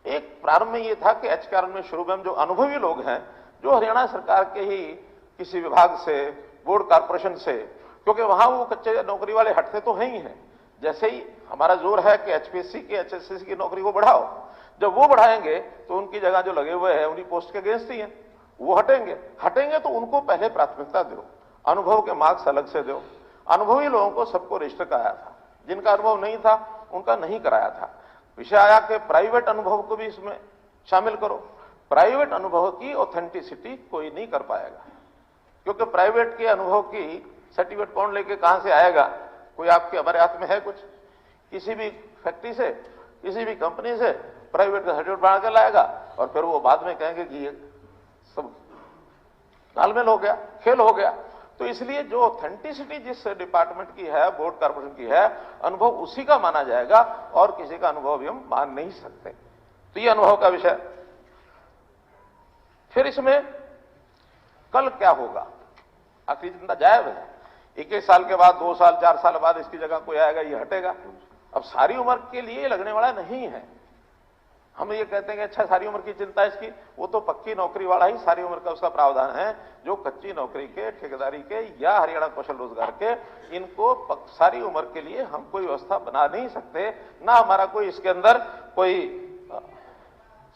एक प्रारंभ में ये था कि एचकेआर में शुरू में जो अनुभवी लोग हैं, जो हरियाणा सरकार के ही किसी विभाग से, बोर्ड कॉर्पोरेशन से, क्योंकि वहां वो कच्चे नौकरी वाले हटते तो हैं ही हैं। जैसे ही हमारा जोर है कि एचपीएससी की, एचएससी की नौकरी को बढ़ाओ, जब वो बढ़ाएंगे तो उनकी जगह जो लगे हुए हैं उन्हीं पोस्ट के अगेंस्ट ही हैं, वो हटेंगे तो उनको पहले प्राथमिकता दो, अनुभव के मार्क्स अलग से दो। अनुभवी लोगों को सबको रजिस्टर कराया था, जिनका अनुभव नहीं था उनका नहीं कराया था। विषय आया कि प्राइवेट अनुभव को भी इसमें शामिल करो। प्राइवेट अनुभव की ऑथेंटिसिटी कोई नहीं कर पाएगा, क्योंकि प्राइवेट के अनुभव की सर्टिफिकेट कौन लेके कहां से आएगा? कोई आपके हमारे हाथ में है कुछ? किसी भी फैक्ट्री से, किसी भी कंपनी से प्राइवेट का सर्टिफिकेट बना के लाएगा और फिर वो बाद में कहेंगे कि ये सब तालमेल हो गया, खेल हो गया। तो इसलिए जो ऑथेंटिसिटी जिस डिपार्टमेंट की है, बोर्ड कॉर्पोरेशन की है, अनुभव उसी का माना जाएगा और किसी का अनुभव भी हम मान नहीं सकते। तो ये अनुभव का विषय। फिर इसमें कल क्या होगा? आखिरी चिंता जायब है। 21 साल के बाद, 2 साल 4 साल बाद इसकी जगह कोई आएगा, ये हटेगा। अब सारी उम्र के लिए लगने वाला नहीं है। हम ये कहते हैं कि अच्छा सारी उम्र की चिंता इसकी, वो तो पक्की नौकरी वाला ही सारी उम्र का उसका प्रावधान है। जो कच्ची नौकरी के, ठेकेदारी के या हरियाणा कौशल रोजगार के, इनको सारी उम्र के लिए हम कोई व्यवस्था बना नहीं सकते, ना हमारा कोई इसके अंदर कोई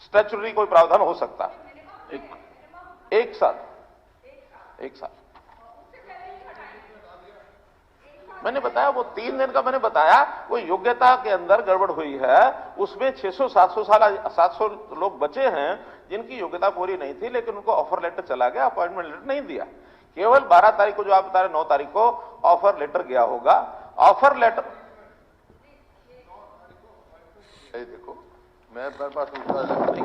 स्टैच्यूटरी कोई प्रावधान हो सकता। एक साल मैंने बताया, वो 3 दिन का मैंने बताया, वो योग्यता के अंदर गड़बड़ हुई है। उसमें 600-700 लोग बचे हैं जिनकी योग्यता पूरी नहीं थी, लेकिन उनको ऑफर लेटर चला गया, अपॉइंटमेंट लेटर नहीं दिया। केवल 12 तारीख को, जो आप बता रहे 9 तारीख को ऑफर लेटर गया होगा। ऑफर लेटर देखो, मैं पास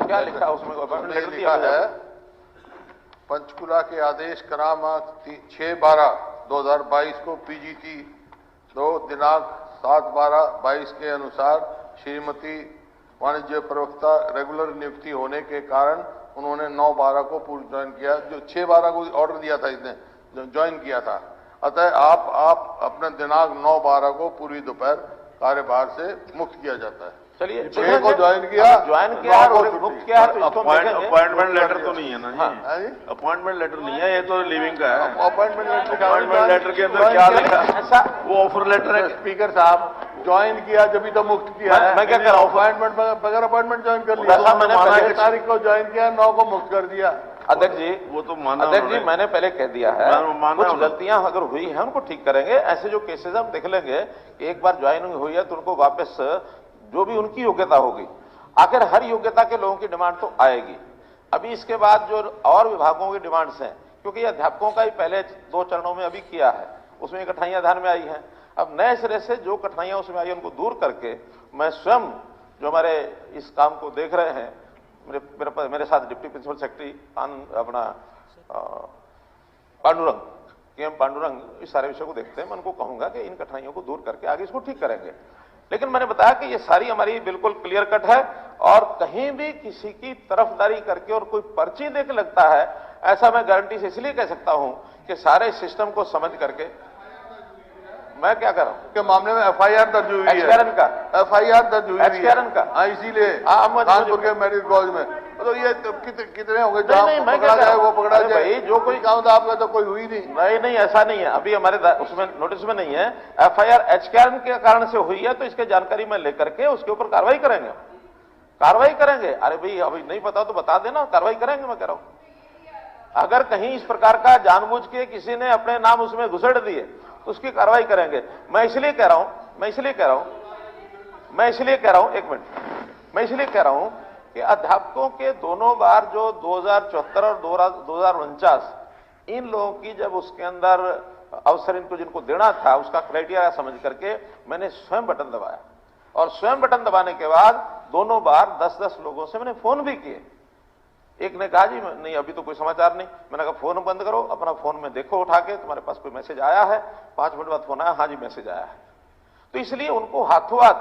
क्या लिखा है उसमें? अपॉइंटमेंट लेटर लिखा है, पंचकुला के आदेश क्रमांक 6/12/2022 को पीजीटी 2 दिनांक 7/12/22 के अनुसार श्रीमती वाणिज्य प्रवक्ता रेगुलर नियुक्ति होने के कारण उन्होंने 9/12 को पूर्व ज्वाइन किया। जो 6/12 को ऑर्डर दिया था, इसने ज्वाइन किया था। अतः आप अपने दिनांक 9/12 को पूरी दोपहर कार्यभार से मुक्त किया जाता है। चलिए, 6 को ज्वाइन किया और मुक्त किया है, तो इसको अपॉइंटमेंट लेटर तो नहीं है ना जी? अपॉइंटमेंट लेटर नहीं है, ये तो लिविंग का है। अपॉइंटमेंट लेटर के अंदर क्या लिखा है? वो ऑफर लेटर है। स्पीकर साहब, ज्वाइन किया जब तो मुक्त किया है। मैं क्या कर रहा हूँ? अपॉइंटमेंट बगैर अपॉइंटमेंट ज्वाइन कर लिया। मैंने 1 तारीख को ज्वाइन किया, 9 को मुक्त कर दिया। अध्यक्ष जी, वो तो माना अध्यक्ष जी, मैंने पहले कह दिया है, कुछ उन्होंने। गलतियां अगर हुई हैं उनको ठीक करेंगे। ऐसे जो केसेस हम देख लेंगे कि एक बार ज्वाइनिंग हुई है तो उनको वापस जो भी उनकी योग्यता होगी, आखिर हर योग्यता के लोगों की डिमांड तो आएगी। अभी इसके बाद जो और विभागों की डिमांड्स हैं, क्योंकि अध्यापकों का ही पहले 2 चरणों में अभी किया है, उसमें कठिनाइयां ध्यान में आई हैं। अब नए सिरे से जो कठिनाइयां उसमें आई उनको दूर करके मैं स्वयं जो हमारे इस काम को देख रहे हैं, मेरे साथ डिप्टी प्रिंसिपल सेक्रेटरी अपना पांडुरंग, के.एम. पांडुरंग, इस सारे विषय को देखते हैं। मैं उनको कहूंगा कि इन कठिनाइयों को दूर करके आगे इसको ठीक करेंगे। लेकिन मैंने बताया कि ये सारी हमारी बिल्कुल क्लियर कट है, और कहीं भी किसी की तरफदारी करके और कोई पर्ची देके लगता है, ऐसा मैं गारंटी से इसलिए कह सकता हूं कि सारे सिस्टम को समझ करके मैं क्या कर रहा हूं के मामले में एफआईआर दर्ज हुई है। एक्सकैरन का एफआईआर दर्ज हुई है एक्सकैरन का। हाँ, इसीलिए कानपुर के मेडिकल कॉलेज में। तो ये कितने हो गए? नहीं, मैं पकड़ा जाए वो पकड़ा अरे जाए। भाई, जो कोई काम था आपका तो कोई हुई नहीं। नहीं, ऐसा नहीं है। अभी हमारे उसमें नोटिस में नहीं है। एफआईआर एचकेआरएन के कारण से हुई है, तो इसके जानकारी में लेकर के उसके ऊपर कार्रवाई करेंगे। अरे भाई, अभी नहीं पता तो बता देना, कार्रवाई करेंगे। मैं कह रहा हूं अगर कहीं इस प्रकार का जानबूझ के किसी ने अपने नाम उसमें घुसेड़ दिए तो उसकी कार्रवाई करेंगे। मैं इसलिए कह रहा हूं कि अध्यापकों के दोनों बार जो 2074 और 2049, इन लोगों की जब उसके अंदर अवसर इनको जिनको देना था, उसका क्राइटेरिया समझ करके मैंने स्वयं बटन दबाया। और स्वयं बटन दबाने के बाद दोनों बार 10-10 लोगों से मैंने फोन भी किए। एक ने कहा जी नहीं अभी तो कोई समाचार नहीं। मैंने कहा फोन बंद करो, अपना फोन में देखो उठा के तुम्हारे पास कोई मैसेज आया है। 5 मिनट बाद फोन आया, हाँ जी मैसेज आया है। तो इसलिए उनको हाथों हाथ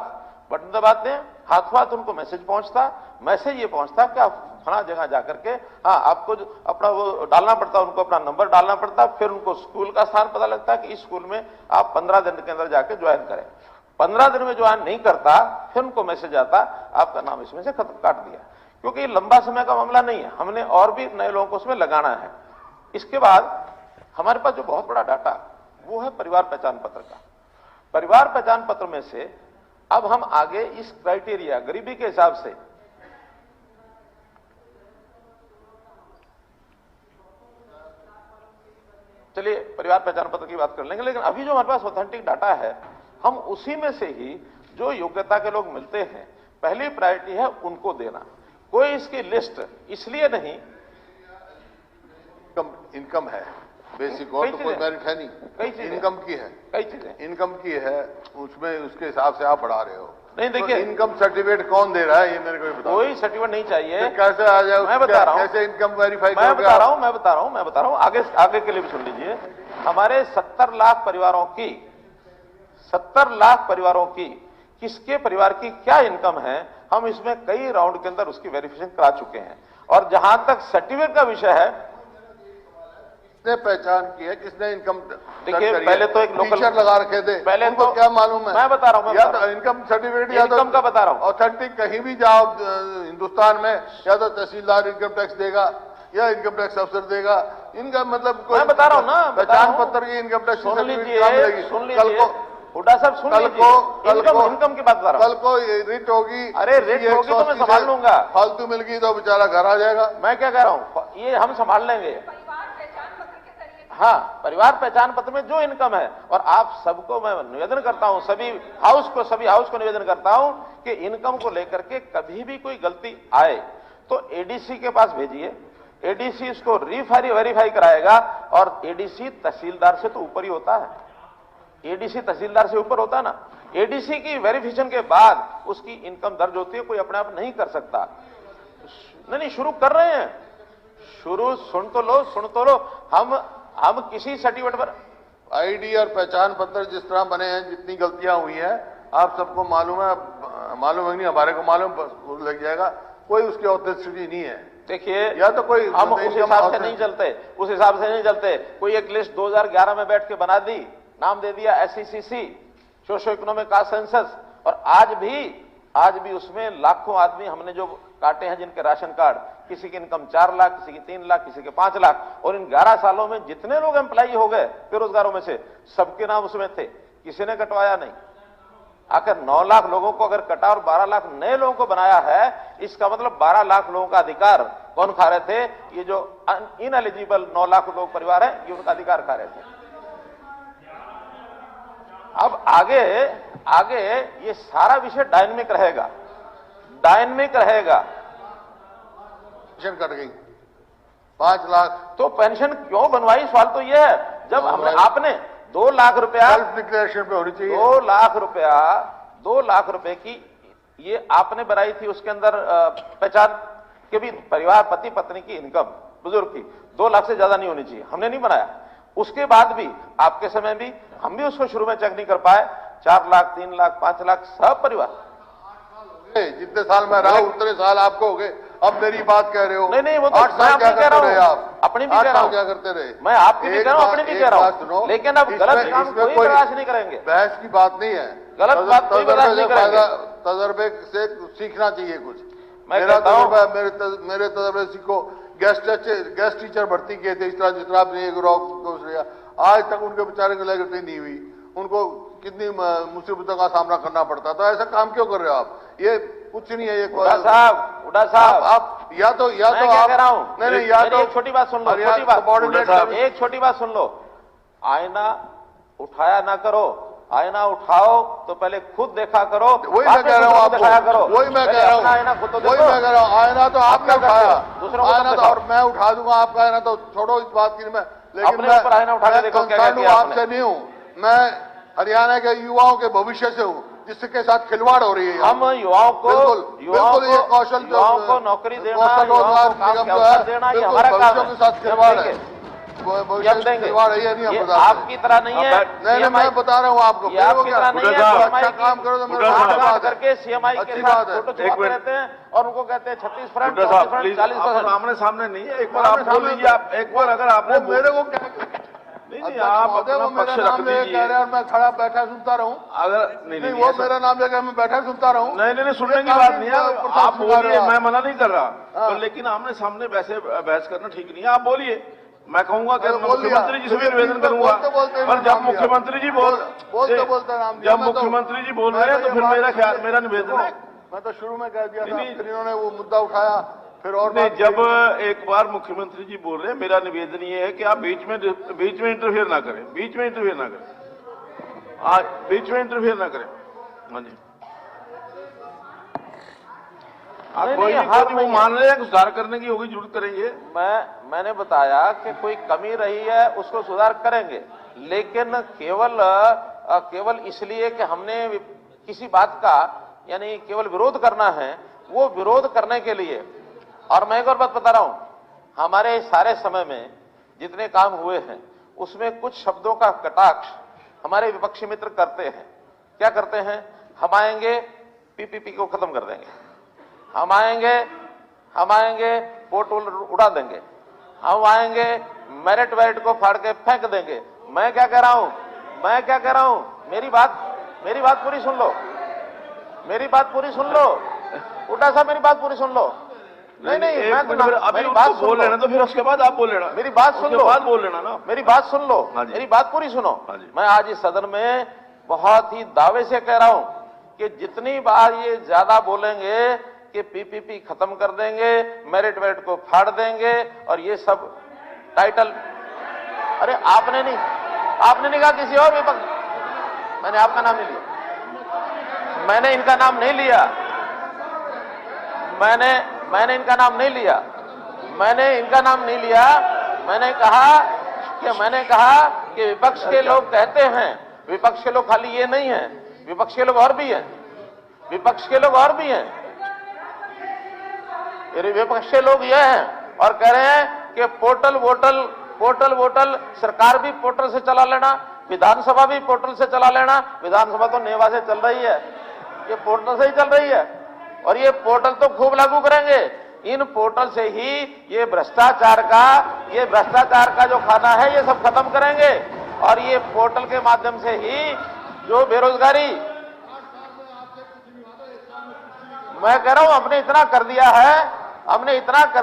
बटन दबाते हैं, हाथों हाथ उनको मैसेज पहुंचता। मैसेज ये पहुंचता कि आप फला जगह जाकर के, हाँ आपको अपना वो डालना पड़ता, उनको अपना नंबर डालना पड़ता, फिर उनको स्कूल का स्थान पता लगता है कि इस स्कूल में आप 15 दिन के अंदर जाके ज्वाइन करें। 15 दिन में ज्वाइन नहीं करता, फिर उनको मैसेज आता आपका नाम इसमें से खत्म काट दिया। क्योंकि लंबा समय का मामला नहीं है, हमने और भी नए लोगों को उसमें लगाना है। इसके बाद हमारे पास जो बहुत बड़ा डाटा वो है परिवार पहचान पत्र का। परिवार पहचान पत्र में से अब हम आगे इस क्राइटेरिया गरीबी के हिसाब से चलिए परिवार पहचान पत्र की बात कर लेंगे, लेकिन अभी जो हमारे पास ऑथेंटिक डाटा है हम उसी में से ही जो योग्यता के लोग मिलते हैं पहली प्रायोरिटी है उनको देना। कोई इसकी लिस्ट इसलिए नहीं, इनकम है बेसिक और तो कोई मेरिट है नहीं, कई चीजें इनकम की है, कई चीजें इनकम की है, उसमें उसके हिसाब से आप बढ़ा रहे हो। नहीं देखिए तो इनकम सर्टिफिकेट कौन दे रहा है ये मेरे को बताओ। कोई सर्टिफिकेट नहीं चाहिए। कैसे आ जाए, मैं बता रहा हूं, कैसे इनकम वेरीफाई मैं बता रहा हूं आगे के लिए भी सुन लीजिए। हमारे 70 लाख परिवारों की 70 लाख परिवारों की किसके परिवार की क्या इनकम है, हम इसमें कई राउंड के अंदर उसकी वेरिफिकेशन करा चुके हैं। और जहां तक सर्टिफिकेट का विषय है, किसने पहचान की है, किसने इनकम, देखिए पहले तो एक लोकल टीचर लगा रखे थे, पहले उनको तो क्या मालूम है। मैं बता रहा हूं, या तो इनकम सर्टिफिकेट या तो इनकम का बता रहा हूं, ऑथेंटिक कहीं भी जाओ हिंदुस्तान में, या तो तहसीलदार इनकम टैक्स देगा या इनकम टैक्स अफसर देगा। इनका मतलब मैं बता रहा हूं ना, पहचान पत्र की इनकम टैक्स सुन लीजिए कल को हुड्डा साहब सुन लीजिए, इनकम की बात कर रहा हूं। कल को रिट होगी, अरे रिट होगी तो मैं संभाल लूंगा। फालतू मिल गई तो बेचारा घर आ जाएगा। मैं क्या कह रहा हूं, ये हम संभाल लेंगे। हाँ परिवार पहचान पत्र में जो इनकम है, और आप सबको मैं निवेदन करता हूं, सभी हाउस को निवेदन करता हूं कि इनकम को लेकर के कभी भी कोई गलती आए तो एडीसी के पास भेजिए। एडीसी इसको वेरीफाई कराएगा, और एडीसी तहसीलदार से तो ऊपर ही होता है। एडीसी तहसीलदार से ऊपर होता है ना। एडीसी की वेरिफिकेशन के बाद उसकी इनकम दर्ज होती है, कोई अपने आप नहीं कर सकता। नहीं शुरू कर रहे हैं, शुरू सुन तो लो। हम किसी सर्टिफिकेट पर आईडी और पहचान पत्र जिस तरह बने हैं, जितनी गलतियां हुई हैं आप सबको मालूम है, मालूम है नहीं, हमारे को मालूम लग जाएगा। कोई उसकी ऑथेंटिसिटी नहीं है। देखिए या तो कोई हम उस हिसाब से नहीं चलते, कोई एक लिस्ट 2011 में बैठ के बना दी, नाम दे दिया SECC socio economic caste census, और आज भी उसमें लाखों आदमी हमने जो काटे हैं जिनके राशन कार्ड, किसी की इनकम 4 लाख, किसी की 3 लाख, किसी के 5 लाख, और इन 11 सालों में जितने लोग एम्प्लॉई हो गए बेरोजगारों में से सबके नाम उसमें थे, किसी ने कटवाया नहीं। आखिर 9 लाख लोगों को अगर कटा और 12 लाख नए लोगों को बनाया है, इसका मतलब 12 लाख लोगों का अधिकार कौन खा रहे थे? ये जो इनएलिजिबल 9 लाख लोग परिवार है, ये उनका अधिकार खा रहे थे। अब आगे ये सारा विषय डायनेमिक रहेगा। पेंशन कट गई 5 लाख, तो पेंशन क्यों बनवाई? सवाल तो ये है, जब आपने 2 लाख रुपया सेल्फ डिक्लेरेशन पे होनी चाहिए। 2 लाख रुपए की ये आपने बनाई थी, उसके अंदर पहचान के भी परिवार पति पत्नी की इनकम बुजुर्ग की 2 लाख से ज्यादा नहीं होनी चाहिए, हमने नहीं बनाया। उसके बाद भी आपके समय भी हम भी उसको शुरू में चेक नहीं कर पाए। 4 लाख 3 लाख 5 लाख सब परिवार, जितने साल मैं रहा उतने साल आपको हो गए। अब मेरी बात कह रहे हो। नहीं वो तो 8 साल क्या करते रहे आप? अपनी भी कह रहा हूं, क्या करते रहे? मैं आपकी भी कह रहा हूं, अपनी भी कह रहा हूं, लेकिन अब गलत काम कोई बर्दाश्त नहीं करेंगे। बहस की बात नहीं है, गलत बात कोई बर्दाश्त नहीं करेंगे। तजर्बे से सीखना चाहिए कुछ। मैं कहता हूं, मेरे तजर्बे सीखो। गेस्ट टीचर भर्ती किए थे इस तरह जिस तरह आपने आज तक उनके बेचारे को लेकर नहीं हुई, उनको कितनी मुसीबतों का सामना करना पड़ता। तो ऐसा काम क्यों कर रहे हो आप? ये कुछ नहीं है। ये हुड्डा साहब आप या तो आप कह रहा हूं, नहीं या तो एक छोटी बात सुन लो, एक छोटी बात सुन लो। आईना उठाया ना करो, आईना उठाओ तो पहले खुद देखा करो। वही मैं कह रहा हूँ आपको, दिखाया करो। वही मैं कह रहा हूँ, आईना खुद तो वही मैं कह रहा हूँ। आईना तो आपने उठाया, दूसरों को आईना तो और मैं उठा दूंगा आपका आईना, तो छोड़ो इस बात की। मैं लेकिन मैं आईना उठा के देखो क्या किया आपसे नहीं हूँ, मैं हरियाणा के युवाओं के भविष्य से हूँ, जिसके साथ खिलवाड़ हो रही है यहाँ। हम युवाओं को बिल्कुल ये कौशल युवाओं को नौकरी देना, कौशल रोजगार युवाओं को काम निगम के जो अवसर है देना, ये बिल्कुल हमारा काम भविष्य है। के साथ खिलवाड़ जब है। देंगे, भविष्य जब से देंगे। खिलवाड़ है, ये नहीं हम ये बता आपकी तरह नहीं है। नहीं, मैं बता रहा हूँ आपको। ये आपकी तरह नहीं है। अच्छा काम करो तो मेरा बात करके सीएमआई के अच्छी साथ बात है। फोटो छुपाते रहते हैं और उनको कहते हैं 36%, बुड्ढा साहब 40%, प्लीज 40%। आमने सामने नहीं है, एक बार आप बोल लीजिए। आप एक बार अगर आपने मेरे को क्या नहीं आप अपना वो मेरा पक्ष रख नाम लेके कह रहे लीजिए। हैं और मैं खड़ा बैठा सुनता रहूं। अगर नहीं वो मेरा नाम लेकर मैं बैठा सुनता रहूं। नहीं सुनने की बात नहीं है, आप बोलिए, मैं मना नहीं कर रहा, तो लेकिन आमने सामने वैसे बहस करना ठीक नहीं है। आप बोलिए, मैं कहूंगा कि मुख्यमंत्री जी से भी निवेदन करूंगा, पर जब मुख्यमंत्री जी जब मुख्यमंत्री जी बोल रहे हैं तो फिर मेरा निवेदन है। मैं तो शुरू में कह दिया था, फिर इन्होंने वो मुद्दा उठाया, फिर और नहीं, जब एक बार मुख्यमंत्री जी बोल रहे हैं, मेरा निवेदन ये है कि आप बीच में इंटरफेयर ना करें, बीच में इंटरफेयर ना करें। हाँ जी, वो मान रहे हैं सुधार करने की होगी, जरूरत करेंगे। मैंने बताया कि कोई कमी रही है उसको सुधार करेंगे, लेकिन केवल इसलिए कि हमने किसी बात का यानी केवल विरोध करना है, वो विरोध करने के लिए। और मैं एक और बात बता रहा हूं, हमारे सारे समय में जितने काम हुए हैं उसमें कुछ शब्दों का कटाक्ष हमारे विपक्षी मित्र करते हैं। क्या करते हैं? हम आएंगे पीपीपी को खत्म कर देंगे, हम आएंगे पोर्ट उड़ा देंगे, हम आएंगे मेरिट वेरिट को फाड़ के फेंक देंगे। मैं क्या कह रहा हूं? मेरी बात पूरी सुन लो, उड़ा साहब मेरी बात पूरी सुन लो। नहीं मैं तो अभी बात बोल लेना, तो फिर उसके बाद आप बोल लेना। मेरी बात सुन लो, बाद बोल लेना ना, मेरी बात सुन लो, मेरी बात पूरी सुनो। मैं आज इस सदन में बहुत ही दावे से कह रहा हूं कि जितनी बार ये ज्यादा बोलेंगे कि पीपीपी खत्म कर देंगे, मेरिट वेरिट को फाड़ देंगे और ये सब टाइटल, अरे आपने नहीं कहा किसी और विपक्ष, मैंने आपका नाम नहीं लिया, मैंने इनका नाम नहीं लिया, मैंने इनका नाम नहीं लिया। मैंने कहा कि विपक्ष के लोग कहते हैं, विपक्ष के लोग खाली ये नहीं है, विपक्ष के लोग और भी हैं, विपक्ष के लोग ये हैं और कह रहे हैं कि पोर्टल वोटल सरकार भी पोर्टल से चला लेना, विधानसभा भी पोर्टल से चला लेना। विधानसभा तो नेवा से चल रही है, ये पोर्टल से ही चल रही है और ये पोर्टल तो खूब लागू करेंगे। इन पोर्टल से ही ये भ्रष्टाचार का जो खाना है ये सब खत्म करेंगे और ये पोर्टल के माध्यम से ही जो बेरोजगारी, मैं कह रहा हूं हमने इतना कर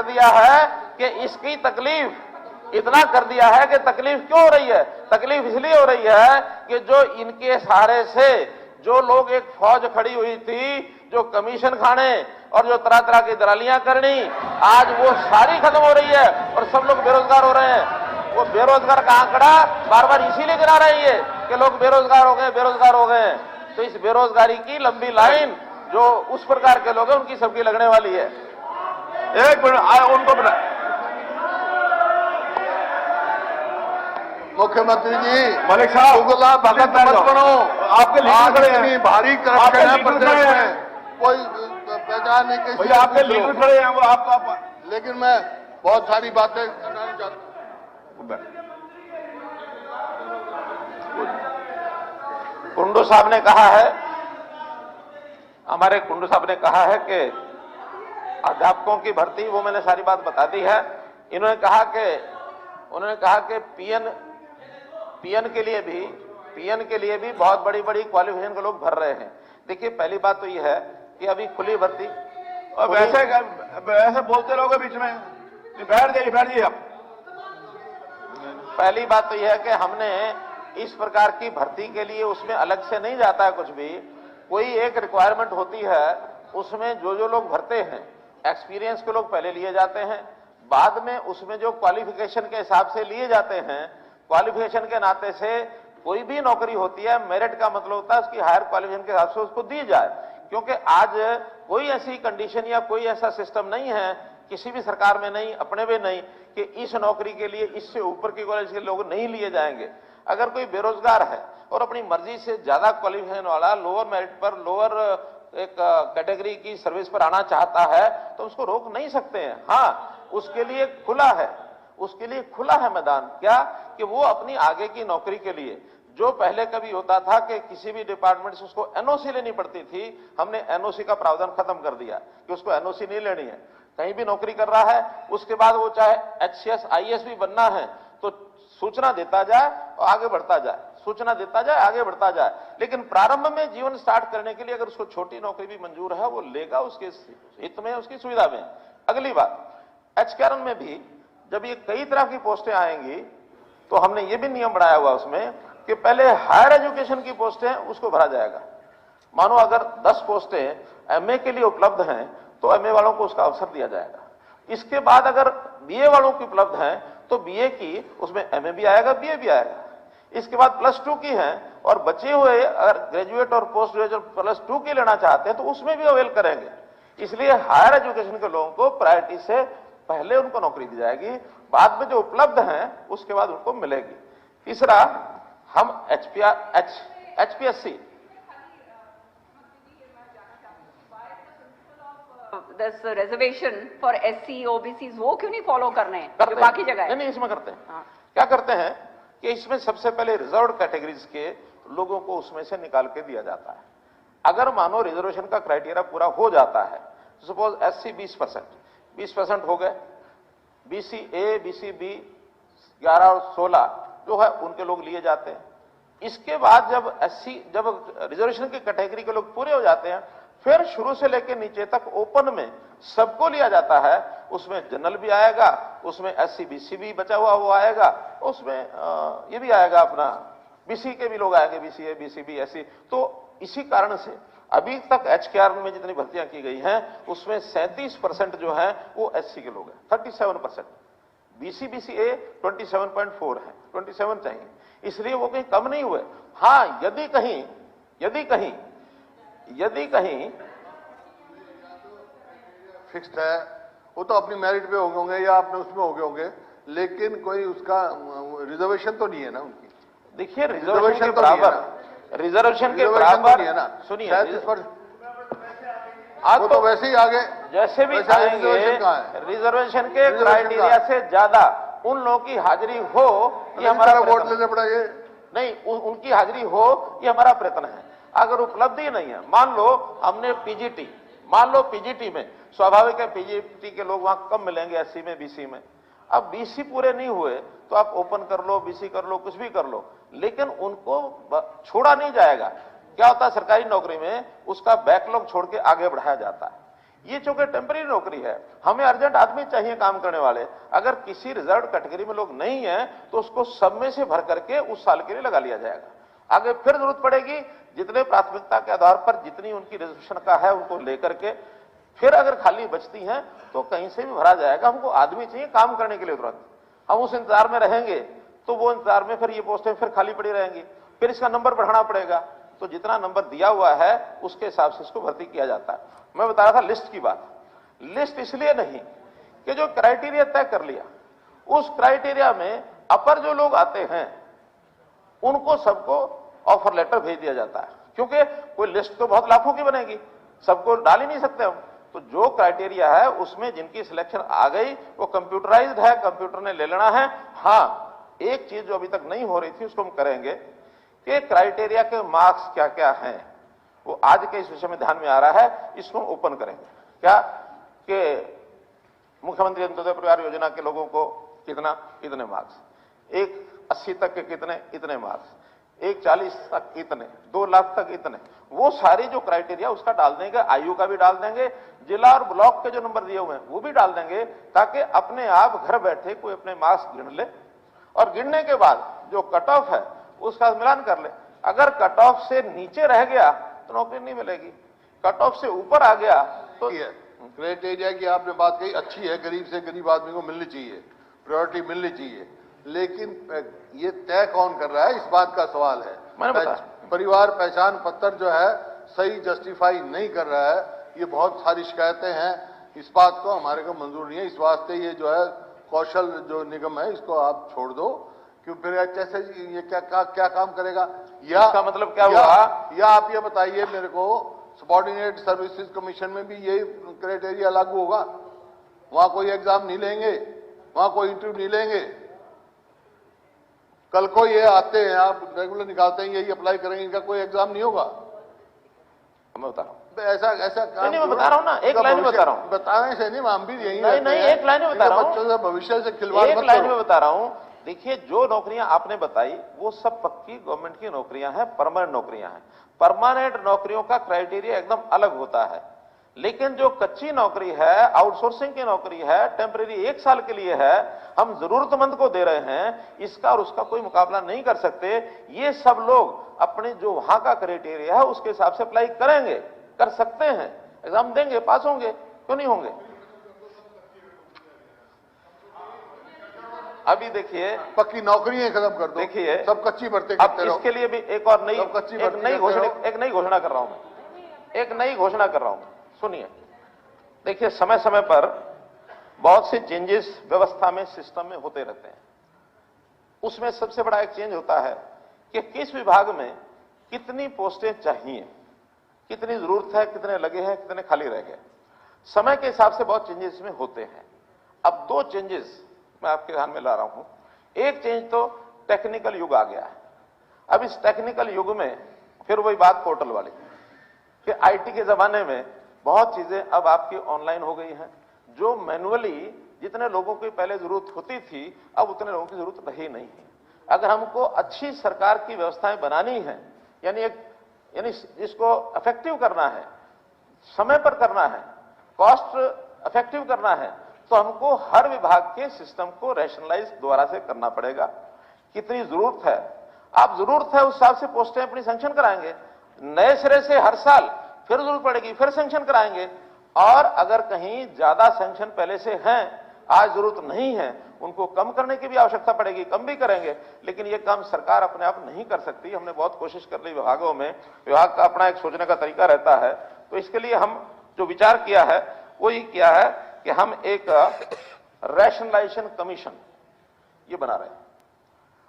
दिया है कि इसकी तकलीफ इतना कर दिया है कि तकलीफ क्यों हो रही है? तकलीफ इसलिए हो रही है कि जो इनके सहारे से जो लोग, एक फौज खड़ी हुई थी जो कमीशन खाने और जो तरह तरह की दलालियां करनी, आज वो सारी खत्म हो रही है और सब लोग बेरोजगार हो रहे हैं। वो बेरोजगार का आंकड़ा बार बार इसीलिए गिरा रही है कि लोग बेरोजगार हो गए। तो इस बेरोजगारी की लंबी लाइन जो उस प्रकार के लोग हैं उनकी सबकी लगने वाली है। एक मिनट उनको बना। मुख्यमंत्री जी, मलिक साहब, उगला भगत मत बनो। आपके लीडर खड़े हैं, इतनी भारी करप्शन है प्रदेश में, कोई पहचान नहीं किसी। आपके लीडर खड़े हैं, वो आपका। लेकिन मैं बहुत सारी बातें करना चाहता हूं। कुंडू साहब ने कहा है, हमारे कुंडू साहब ने कहा है कि अध्यापकों की भर्ती, वो मैंने सारी बात बता दी है। उन्होंने कहा कि पीएन के लिए भी बहुत बड़ी क्वालिफिकेशन के लोग भर रहे हैं। देखिए, पहली बात तो यह है कि अभी खुली भर्ती, और वैसे बोलते रहोगे बीच में, बैठ जाइए आप। पहली बात तो यह है कि हमने इस प्रकार की भर्ती के लिए उसमें अलग से नहीं जाता है कुछ भी। कोई एक रिक्वायरमेंट होती है, उसमें जो लोग भरते हैं, एक्सपीरियंस के लोग पहले लिए जाते हैं, बाद में उसमें जो क्वालिफिकेशन के हिसाब से लिए जाते हैं, क्वालिफिकेशन के नाते से कोई भी नौकरी होती है, मेरिट का मतलब होता है उसकी हायर क्वालिफिकेशन के हिसाब से उसको दी जाए। क्योंकि आज कोई ऐसी कंडीशन या कोई ऐसा सिस्टम नहीं है, किसी भी सरकार में नहीं, अपने में नहीं, कि इस नौकरी के लिए इससे ऊपर की कॉलेज के लोग नहीं लिए जाएंगे। अगर कोई बेरोजगार है और अपनी मर्जी से ज्यादा क्वालिफिकेशन वाला लोअर मेरिट पर लोअर एक कैटेगरी की सर्विस पर आना चाहता है तो उसको रोक नहीं सकते हैं। हाँ, उसके लिए खुला है, उसके लिए खुला है मैदान, क्या कि वो अपनी आगे की नौकरी के लिए, जो पहले कभी होता था कि किसी भी डिपार्टमेंट से उसको एनओसी लेनी पड़ती थी, हमने एनओसी का प्रावधान खत्म कर दिया कि उसको एनओसी नहीं लेनी है। कहीं भी नौकरी कर रहा है, उसके बाद वो चाहे एचसीएस आईएएस भी बनना है तो सूचना देता जाए और आगे बढ़ता जाए, सूचना देता जाए, आगे बढ़ता जाए। लेकिन प्रारंभ में जीवन स्टार्ट करने के लिए अगर उसको छोटी नौकरी भी मंजूर है, वो लेगा, उसके हित में, उसकी सुविधा में। अगली बात, एचकेआरएन में भी जब ये कई तरह की पोस्टें आएंगी तो हमने ये भी नियम बनाया हुआ उसमें कि पहले हायर एजुकेशन की पोस्टें उसको भरा जाएगा। मानो अगर 10 पोस्टें एमए के लिए उपलब्ध हैं तो एमए वालों को उसका अवसर दिया जाएगा। इसके बाद अगर बीए वालों की उपलब्ध हैं तो बीए की उसमें एमए भी आएगा, बीए भी आएगा। इसके बाद +2 की हैं और बचे हुए अगर ग्रेजुएट और पोस्ट ग्रेजुएट +2 की लेना चाहते हैं तो उसमें भी अवेल करेंगे। इसलिए हायर एजुकेशन के लोगों को प्रायोरिटी से पहले उनको नौकरी दी जाएगी, बाद में जो उपलब्ध हैं उसके बाद उनको मिलेगी। तीसरा, हम HPSC this reservation for SC OBCs वो क्यों नहीं फॉलो करने हैं करते जो बाकी जगह है? नहीं, इसमें करते हैं। हाँ। क्या करते हैं कि इसमें सबसे पहले रिजर्व कैटेगरीज के लोगों को उसमें से निकाल के दिया जाता है। अगर मानो रिजर्वेशन का क्राइटेरिया पूरा हो जाता है, सपोज एससी 20% हो गए, बीसी ए, बीसी बी 11 और 16 जो है उनके लोग लिए जाते हैं। इसके बाद जब रिजर्वेशन की कैटेगरी के लोग पूरे हो जाते हैं, फिर शुरू से लेकर नीचे तक ओपन में सबको लिया जाता है। उसमें जनरल भी आएगा, उसमें एससी बीसी भी बचा हुआ वो आएगा, उसमें ये भी आएगा अपना बीसी के भी लोग आएंगे, बीसीए बीसीबी एससी। तो इसी कारण से अभी तक एचकेआरएन में जितनी भर्तियां की गई हैं उसमें 37% जो है वो एससी के लोग हैं, 37%। बीसी बीसीए 27.4 है, 27 चाहिए, इसलिए वो कहीं कम नहीं हुए। हाँ, यदि कहीं फिक्स्ड है, वो तो अपनी मेरिट पे होंगे या अपने उसमें हो गए होंगे, लेकिन कोई उसका रिजर्वेशन तो नहीं है ना उनकी। देखिए, रिजर्वेशन के बराबर है ना, सुनिए, वो तो वैसे ही आगे जैसे भी आएंगे, रिजर्वेशन के क्राइटेरिया से ज्यादा उन लोगों की हाजिरी हो, ये हमारा वोट लेने पड़ेंगे नहीं, उनकी हाजिरी हो ये हमारा प्रयत्न है। अगर उपलब्धि नहीं है, मान लो हमने पीजीटी में स्वाभाविक है पीजीटी के लोग वहां कम मिलेंगे एससी में, बीसी में। अब बीसी पूरे नहीं हुए तो आप ओपन कर लो, बीसी कर लो, कुछ भी कर लो, लेकिन उनको छोड़ा नहीं जाएगा। क्या होता है सरकारी नौकरी में, उसका बैकलॉग छोड़ के आगे बढ़ाया जाता है। ये चूंकि टेम्पररी नौकरी है, हमें अर्जेंट आदमी चाहिए काम करने वाले। अगर किसी रिजर्व कैटेगरी में लोग नहीं है तो उसको सब में से भर करके उस साल के लिए लगा लिया जाएगा। आगे फिर जरूरत पड़ेगी, जितने प्राथमिकता के आधार पर जितनी उनकी रिजर्वेशन का है उनको लेकर के फिर अगर खाली बचती हैं तो कहीं से भी भरा जाएगा। हमको आदमी चाहिए काम करने के लिए तुरंत। हम उस इंतजार में रहेंगे तो वो इंतजार में फिर ये पोस्टें फिर खाली पड़ी रहेंगी, फिर इसका नंबर बढ़ाना पड़ेगा। तो जितना नंबर दिया हुआ है उसके हिसाब से इसको भर्ती किया जाता है। मैं बता रहा था लिस्ट की बात। लिस्ट इसलिए नहीं कि जो क्राइटेरिया तय कर लिया, उस क्राइटेरिया में अपर जो लोग आते हैं उनको सबको ऑफर लेटर भेज दिया जाता है, क्योंकि कोई लिस्ट तो बहुत लाखों की बनेगी, सबको डाल ही नहीं सकते हम। तो जो क्राइटेरिया है उसमें जिनकी सिलेक्शन आ गई वो कंप्यूटराइज्ड है, कंप्यूटर ने ले लेना है। हाँ, एक चीज जो अभी तक नहीं हो रही थी उसको हम करेंगे कि क्राइटेरिया के मार्क्स क्या क्या हैं, वो आज के इस विषय में ध्यान में आ रहा है, इसको हम ओपन करेंगे। क्या कि मुख्यमंत्री अंत्योदय परिवार योजना के लोगों को कितना, इतने मार्क्स, एक 80 तक के कितने, इतने मार्क्स, एक 40 तक इतने, 2 लाख तक इतने, वो सारी जो क्राइटेरिया उसका डाल देंगे, आयु का भी डाल देंगे, जिला और ब्लॉक के जो नंबर दिए हुए हैं वो भी डाल देंगे, ताकि अपने आप घर बैठे कोई अपने मार्क्स गिन ले और गिनने के बाद जो कट ऑफ है उसका मिलान कर ले। अगर कट ऑफ से नीचे रह गया तो नौकरी नहीं मिलेगी, कट ऑफ से ऊपर आ गया तो क्राइटेरिया की आपने बात कही अच्छी है, गरीब से गरीब आदमी को मिलनी चाहिए, प्रायोरिटी मिलनी चाहिए, लेकिन ये तय कौन कर रहा है, इस बात का सवाल है। परिवार पहचान पत्र जो है सही जस्टिफाई नहीं कर रहा है, ये बहुत सारी शिकायतें हैं, इस बात को हमारे को मंजूर नहीं है। इस वास्ते ये जो है कौशल जो निगम है इसको आप छोड़ दो क्यों फिर कैसे ये क्या काम करेगा? या इसका मतलब क्या हुआ? या आप ये बताइए मेरे को, सबॉर्डिनेट सर्विसेज कमीशन में भी यही क्राइटेरिया लागू होगा? वहां कोई एग्जाम नहीं लेंगे, वहां कोई इंटरव्यू नहीं लेंगे, कल को ये आते हैं, आप रेगुलर निकालते हैं, यही अप्लाई करेंगे, इनका कोई एग्जाम नहीं होगा? मैं बता रहा हूँ, ऐसा काम नहीं, मैं बता रहा हूँ ना, एक लाइन में बता रहा हूँ। बताने से नहीं, हम भी यही नहीं, एक लाइन में बता रहा हूँ, बच्चों से भविष्य से खिलवाड़ एक मत लाइन करो। में बता रहा हूँ। देखिए, जो नौकरियां आपने बताई वो सब पक्की गवर्नमेंट की नौकरियां हैं, परमानेंट नौकरियां हैं। परमानेंट नौकरियों का क्राइटेरिया एकदम अलग होता है, लेकिन जो कच्ची नौकरी है, आउटसोर्सिंग की नौकरी है, टेम्परेरी 1 साल के लिए है, हम जरूरतमंद को दे रहे हैं, इसका और उसका कोई मुकाबला नहीं कर सकते। ये सब लोग अपने जो वहां का क्राइटेरिया है उसके हिसाब से अप्लाई करेंगे, कर सकते हैं, एग्जाम देंगे, पास होंगे, क्यों नहीं होंगे? अभी देखिए, पक्की नौकरियां खत्म कर दो, देखिए सब कच्ची भर्ती अब करते रहो। इसके लिए भी एक और नई, सब कच्ची एक भर्ती नई करते घोषणा कर रहा हूं मैं, एक नई घोषणा कर रहा हूं। सुनिए, देखिए, समय समय पर बहुत से चेंजेस व्यवस्था में, सिस्टम में होते रहते हैं। उसमें सबसे बड़ा एक चेंज होता है कि किस विभाग में कितनी पोस्टें चाहिए, कितनी जरूरत है, कितने लगे हैं, कितने खाली रह गए। समय के हिसाब से बहुत चेंजेस में होते हैं। अब 2 चेंजेस मैं आपके ध्यान में ला रहा हूं। एक चेंज तो टेक्निकल युग आ गया है। अब इस टेक्निकल युग में फिर वही बात पोर्टल वाली, फिर आईटी के जमाने में बहुत चीजें अब आपकी ऑनलाइन हो गई हैं। जो मैनुअली जितने लोगों की पहले जरूरत होती थी, अब उतने लोगों की जरूरत रही नहीं है। अगर हमको अच्छी सरकार की व्यवस्थाएं बनानी है, यानी जिसको इफेक्टिव करना है, समय पर करना है, कॉस्ट इफेक्टिव करना है, तो हमको हर विभाग के सिस्टम को रैशनलाइज दोबारा से करना पड़ेगा। कितनी जरूरत है, आप जरूरत है उस हिसाब से पोस्टें अपनी सैंक्शन कराएंगे, नए सिरे से हर साल फिर जरूरत पड़ेगी, फिर सैंक्शन कराएंगे। और अगर कहीं ज्यादा सैंक्शन पहले से हैं, आज जरूरत नहीं है, उनको कम करने की भी आवश्यकता पड़ेगी, कम भी करेंगे। लेकिन यह काम सरकार अपने आप नहीं कर सकती। हमने बहुत कोशिश कर ली विभागों में, विभाग का अपना एक सोचने का तरीका रहता है। तो इसके लिए हम जो विचार किया है वो ये किया है कि हम एक रैशनलाइजेशन कमीशन ये बना रहे हैं।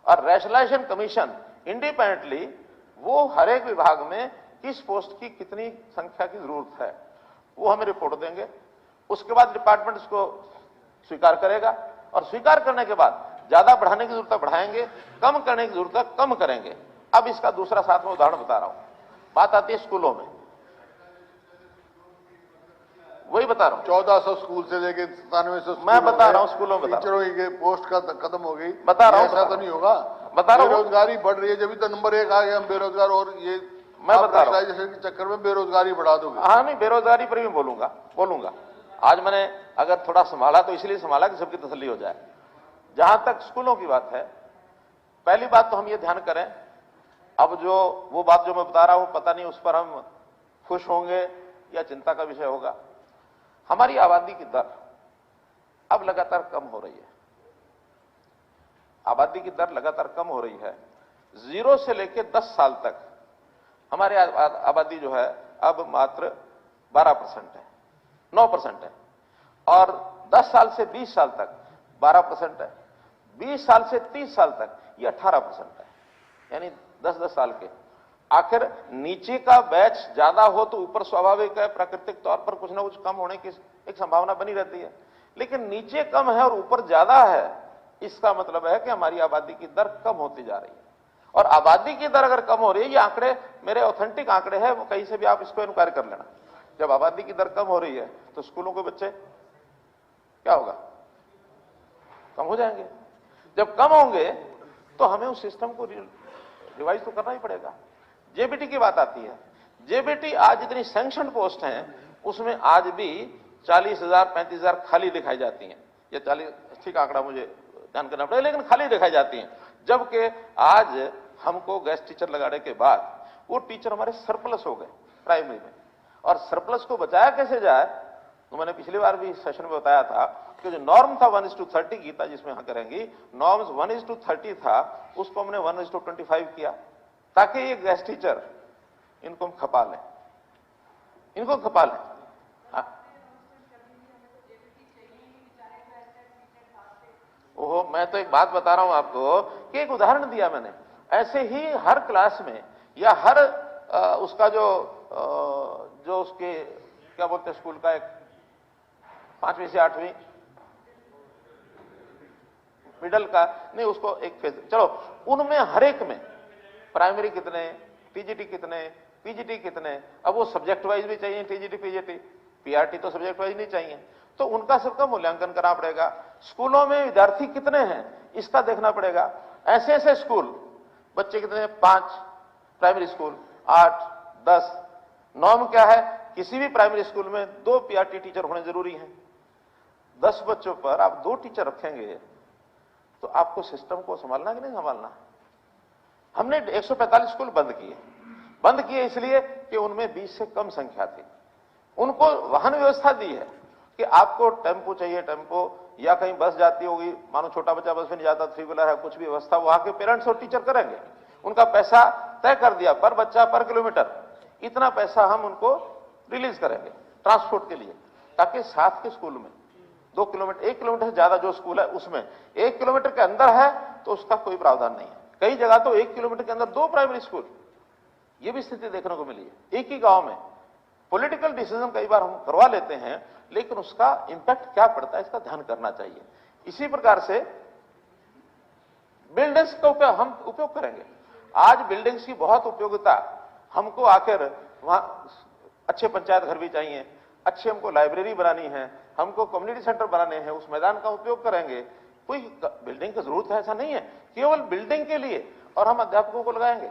और रैशनलाइजेशन कमीशन इंडिपेंडेंटली वो हर एक विभाग में किस पोस्ट की कितनी संख्या की जरूरत है वो हमें रिपोर्ट देंगे। उसके बाद डिपार्टमेंट इसको स्वीकार करेगा, और स्वीकार करने के बाद ज्यादा बढ़ाने की जरूरत है बढ़ाएंगे, कम करने की जरूरत है कम करेंगे। अब इसका दूसरा 7वां उदाहरण बता रहा हूं। बात आती है स्कूलों में, वही बता रहा हूं। 1400 स्कूल से लेके 9700 मैं बता रहा हूं, स्कूलों में टीचरों की पोस्ट का खत्म हो गई, बता रहा हूं। ऐसा तो नहीं होगा? बता रहा हूं, बेरोजगारी बढ़ रही है, जब तो नंबर 1 आ गया हम बेरोजगार, और ये मैं बता रहा हूं के चक्कर में बेरोजगारी बढ़ा दोगे। हाँ, नहीं, बेरोजगारी पर भी बोलूंगा। आज मैंने अगर थोड़ा संभाला तो इसलिए संभाला कि सबकी तसल्ली हो जाए। जहां तक स्कूलों की बात है, पहली बात तो हम ये ध्यान करें, अब वो बात जो मैं बता रहा हूं, पता नहीं उस पर हम खुश होंगे या चिंता का विषय होगा। हमारी आबादी की दर अब लगातार कम हो रही है। आबादी की दर लगातार कम हो रही है। 0 से लेकर 10 साल तक हमारी आबादी जो है अब मात्र 12% है, 9% है, और 10 साल से 20 साल तक 12% है, 20 साल से 30 साल तक ये 18% है, यानी 10-10 साल के। आखिर नीचे का बैच ज्यादा हो तो ऊपर स्वाभाविक है, प्राकृतिक तौर पर कुछ ना कुछ कम होने की एक संभावना बनी रहती है। लेकिन नीचे कम है और ऊपर ज्यादा है, इसका मतलब है कि हमारी आबादी की दर कम होती जा रही है। और आबादी की दर अगर कम हो रही है, ये आंकड़े मेरे ऑथेंटिक आंकड़े हैं, वो कहीं से भी आप इसको इंक्वायरी कर लेना। जब आबादी की दर कम हो रही है तो स्कूलों के बच्चे क्या होगा, कम हो जाएंगे। जब कम होंगे तो हमें उस सिस्टम को रिवाइज तो करना ही पड़ेगा। जेबीटी की बात आती है। जेबीटी आज जितनी सैंक्शन पोस्ट हैं उसमें आज भी 40,000 35,000 खाली दिखाई जाती हैं। ये 40 ठीक आंकड़ा मुझे ध्यान करना पड़ेगा, लेकिन खाली दिखाई जाती हैं। जबकि आज हमको गेस्ट टीचर लगाने के बाद वो टीचर हमारे सरप्लस हो गए प्राइमरी में। और सरप्लस को बचाया कैसे जाए, तो मैंने पिछली बार भी सेशन में बताया था कि जो नॉर्म था 1:30 की था, जिसमें हम करेंगे नॉर्म्स 1:30 था, उसको हमने 1:25 किया, ताकि ये गेस्ट टीचर इनको हम खपा लें, इनको खपा लें। ओहो, मैं तो एक बात बता रहा हूं आपको कि एक उदाहरण दिया मैंने। ऐसे ही हर क्लास में या हर उसका जो उसके क्या बोलते हैं स्कूल का एक 5वीं से 8वीं मिडल का नहीं, उसको एक फेज, चलो उनमें हर एक में प्राइमरी कितने, टीजीटी कितने, पीजीटी कितने, अब वो सब्जेक्ट वाइज भी चाहिए, टीजीटी पीजीटी, पीआरटी तो सब्जेक्ट वाइज नहीं चाहिए, तो उनका सबका मूल्यांकन करना पड़ेगा। स्कूलों में विद्यार्थी कितने हैं इसका देखना पड़ेगा। ऐसे ऐसे स्कूल, बच्चे कितने, 5 प्राइमरी स्कूल, 8, 10, नॉर्म क्या है, किसी भी प्राइमरी स्कूल में 2 पीआरटी टीचर होने जरूरी हैं। 10 बच्चों पर आप 2 टीचर रखेंगे तो आपको सिस्टम को संभालना कि नहीं संभालना। हमने 145 स्कूल बंद किए इसलिए कि उनमें 20 से कम संख्या थी। उनको वाहन व्यवस्था दी है कि आपको टेम्पो चाहिए, टेम्पो, या कहीं बस जाती होगी, मानो छोटा बच्चा बस में नहीं जाता, 3 व्हीलर है, कुछ भी व्यवस्था वहां के पेरेंट्स और टीचर करेंगे। उनका पैसा तय कर दिया, पर बच्चा पर किलोमीटर इतना पैसा हम उनको रिलीज करेंगे ट्रांसपोर्ट के लिए, ताकि साथ के स्कूल में 2 किलोमीटर, 1 किलोमीटर से ज्यादा जो स्कूल है उसमें 1 किलोमीटर के अंदर है तो उसका कोई प्रावधान नहीं है। कई जगह तो 1 किलोमीटर के अंदर 2 प्राइमरी स्कूल, ये भी स्थिति देखने को मिली है एक ही गांव में। पॉलिटिकल डिसीजन कई बार हम करवा लेते हैं, लेकिन उसका इंपैक्ट क्या पड़ता है इसका ध्यान करना चाहिए। इसी प्रकार से बिल्डिंग्स का हम उपयोग करेंगे। आज बिल्डिंग्स की बहुत उपयोगिता, हमको आखिर वहां अच्छे पंचायत घर भी चाहिए, अच्छी हमको लाइब्रेरी बनानी है, हमको कम्युनिटी सेंटर बनाने हैं, उस मैदान का उपयोग करेंगे। कोई बिल्डिंग की जरूरत है ऐसा नहीं है, केवल बिल्डिंग के लिए, और हम अध्यापकों को लगाएंगे।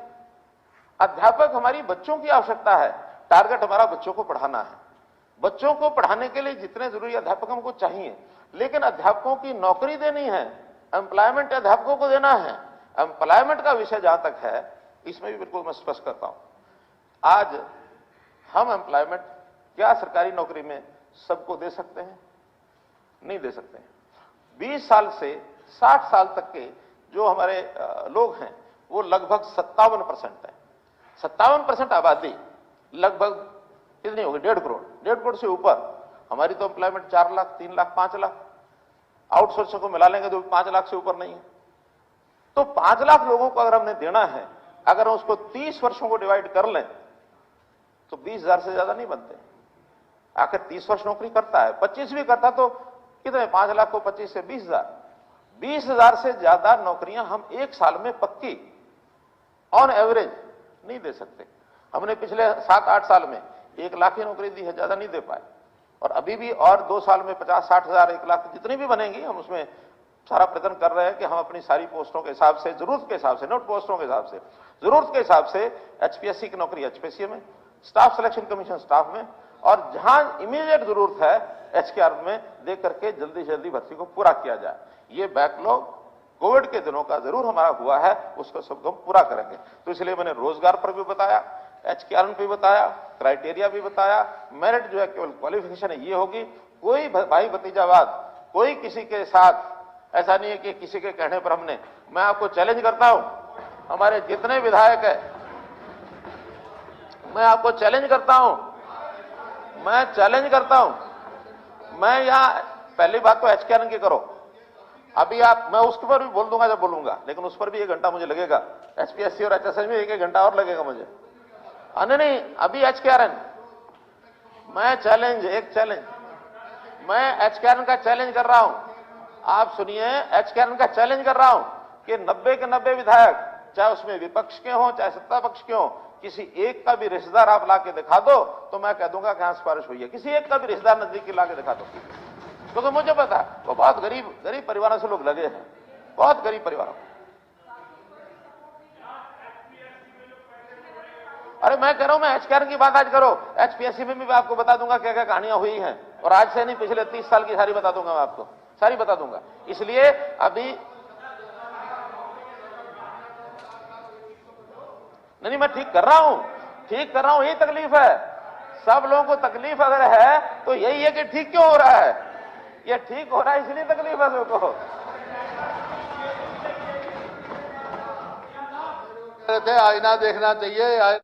अध्यापक हमारी बच्चों की आवश्यकता है, टारगेट हमारा बच्चों को पढ़ाना है। बच्चों को पढ़ाने के लिए जितने जरूरी अध्यापक हमको चाहिए, लेकिन अध्यापकों की नौकरी देनी है, एम्प्लॉयमेंट अध्यापकों को देना है। एम्प्लॉयमेंट का विषय जहां तक है, इसमें भी बिल्कुल मैं स्पष्ट करता हूं, आज हम एम्प्लॉयमेंट क्या सरकारी नौकरी में सबको दे सकते हैं? नहीं दे सकते हैं। 20 साल से 60 साल तक के जो हमारे लोग हैं वो लगभग 57% है। 57% आबादी लगभग कितनी होगी? 1.5 करोड़, 1.5 करोड़ से ऊपर। हमारी तो एम्प्लॉयमेंट 4 लाख, 3 लाख, 5 लाख, आउटसोर्सिंग को मिला लेंगे तो 5 लाख से ऊपर नहीं है। तो 5 लाख लोगों को अगर हमने देना है, अगर हम उसको 30 वर्षों को डिवाइड कर लें तो 20,000 से ज्यादा नहीं बनते। आखिर 30 वर्ष नौकरी करता है, 25 भी करता तो कितने? 5 लाख को 25 से 20,000, 20,000 से ज्यादा नौकरियां हम एक साल में पक्की ऑन एवरेज नहीं दे सकते। हमने पिछले 7-8 साल में 1 लाख की नौकरी दी है, ज्यादा नहीं दे पाए। और अभी भी और 2 साल में 50-60 हजार, 1 लाख जितनी भी बनेंगी, हम उसमें सारा प्रयत्न कर रहे हैं कि हम अपनी सारी पोस्टों के हिसाब से, जरूरत के हिसाब से, नोट पोस्टों के हिसाब से, जरूरत के हिसाब से एचपीएससी की नौकरी एचपीएससी में, स्टाफ सिलेक्शन कमीशन स्टाफ में, और जहां इमीडिएट जरूरत है एचकेआर में दे करके जल्दी से जल्दी भर्ती को पूरा किया जाए। ये बैकलॉग कोविड के दिनों का जरूर हमारा हुआ है, उसको सबको हम पूरा करेंगे। तो इसलिए मैंने रोजगार पर भी बताया, एचकेआर पे भी बताया, क्राइटेरिया भी बताया। मेरिट जो है केवल क्वालिफिकेशन है, ये होगी। कोई भाई भतीजावाद, कोई किसी के साथ ऐसा नहीं है कि किसी के कहने पर हमने, मैं आपको चैलेंज करता हूं, हमारे जितने विधायक है, मैं आपको चैलेंज करता हूं, मैं यहां पहली बात तो एचकेआर की करो, अभी आप, मैं उसके पर भी बोल दूंगा जब बोलूंगा, लेकिन उस पर भी 1 घंटा मुझे लगेगा। एचपीएससी और एचएसएस में 1 घंटा और लगेगा मुझे। नहीं, अभी एचकेआर मैं एचकेआर का चैलेंज कर रहा हूं। आप सुनिए, एचकेआर का चैलेंज कर रहा हूं कि 90 के 90 विधायक, चाहे उसमें विपक्ष के हों चाहे सत्ता पक्ष के हों, किसी एक का भी रिश्तेदार आप ला के दिखा दो तो मैं कह दूंगा कि हाँ सिफारिश हुई है। किसी एक का भी रिश्तेदार नजदीकी ला के दिखा दो, क्योंकि मुझे पता है वो बहुत गरीब परिवारों से लोग लगे हैं, बहुत गरीब परिवारों। अरे मैं कह रहा हूं, मैं एचकेआर की बात आज करो, एचपीएससी में भी मैं आपको बता दूंगा क्या क्या कहानियां हुई हैं, और आज से नहीं पिछले 30 साल की सारी बता दूंगा, मैं आपको सारी बता दूंगा। इसलिए अभी नहीं, मैं ठीक कर रहा हूं, यही तकलीफ है। सब लोगों को तकलीफ अगर है तो यही है कि ठीक क्यों हो रहा है, ये ठीक हो रहा है इसलिए तकलीफ है सबको। आईना देखना चाहिए।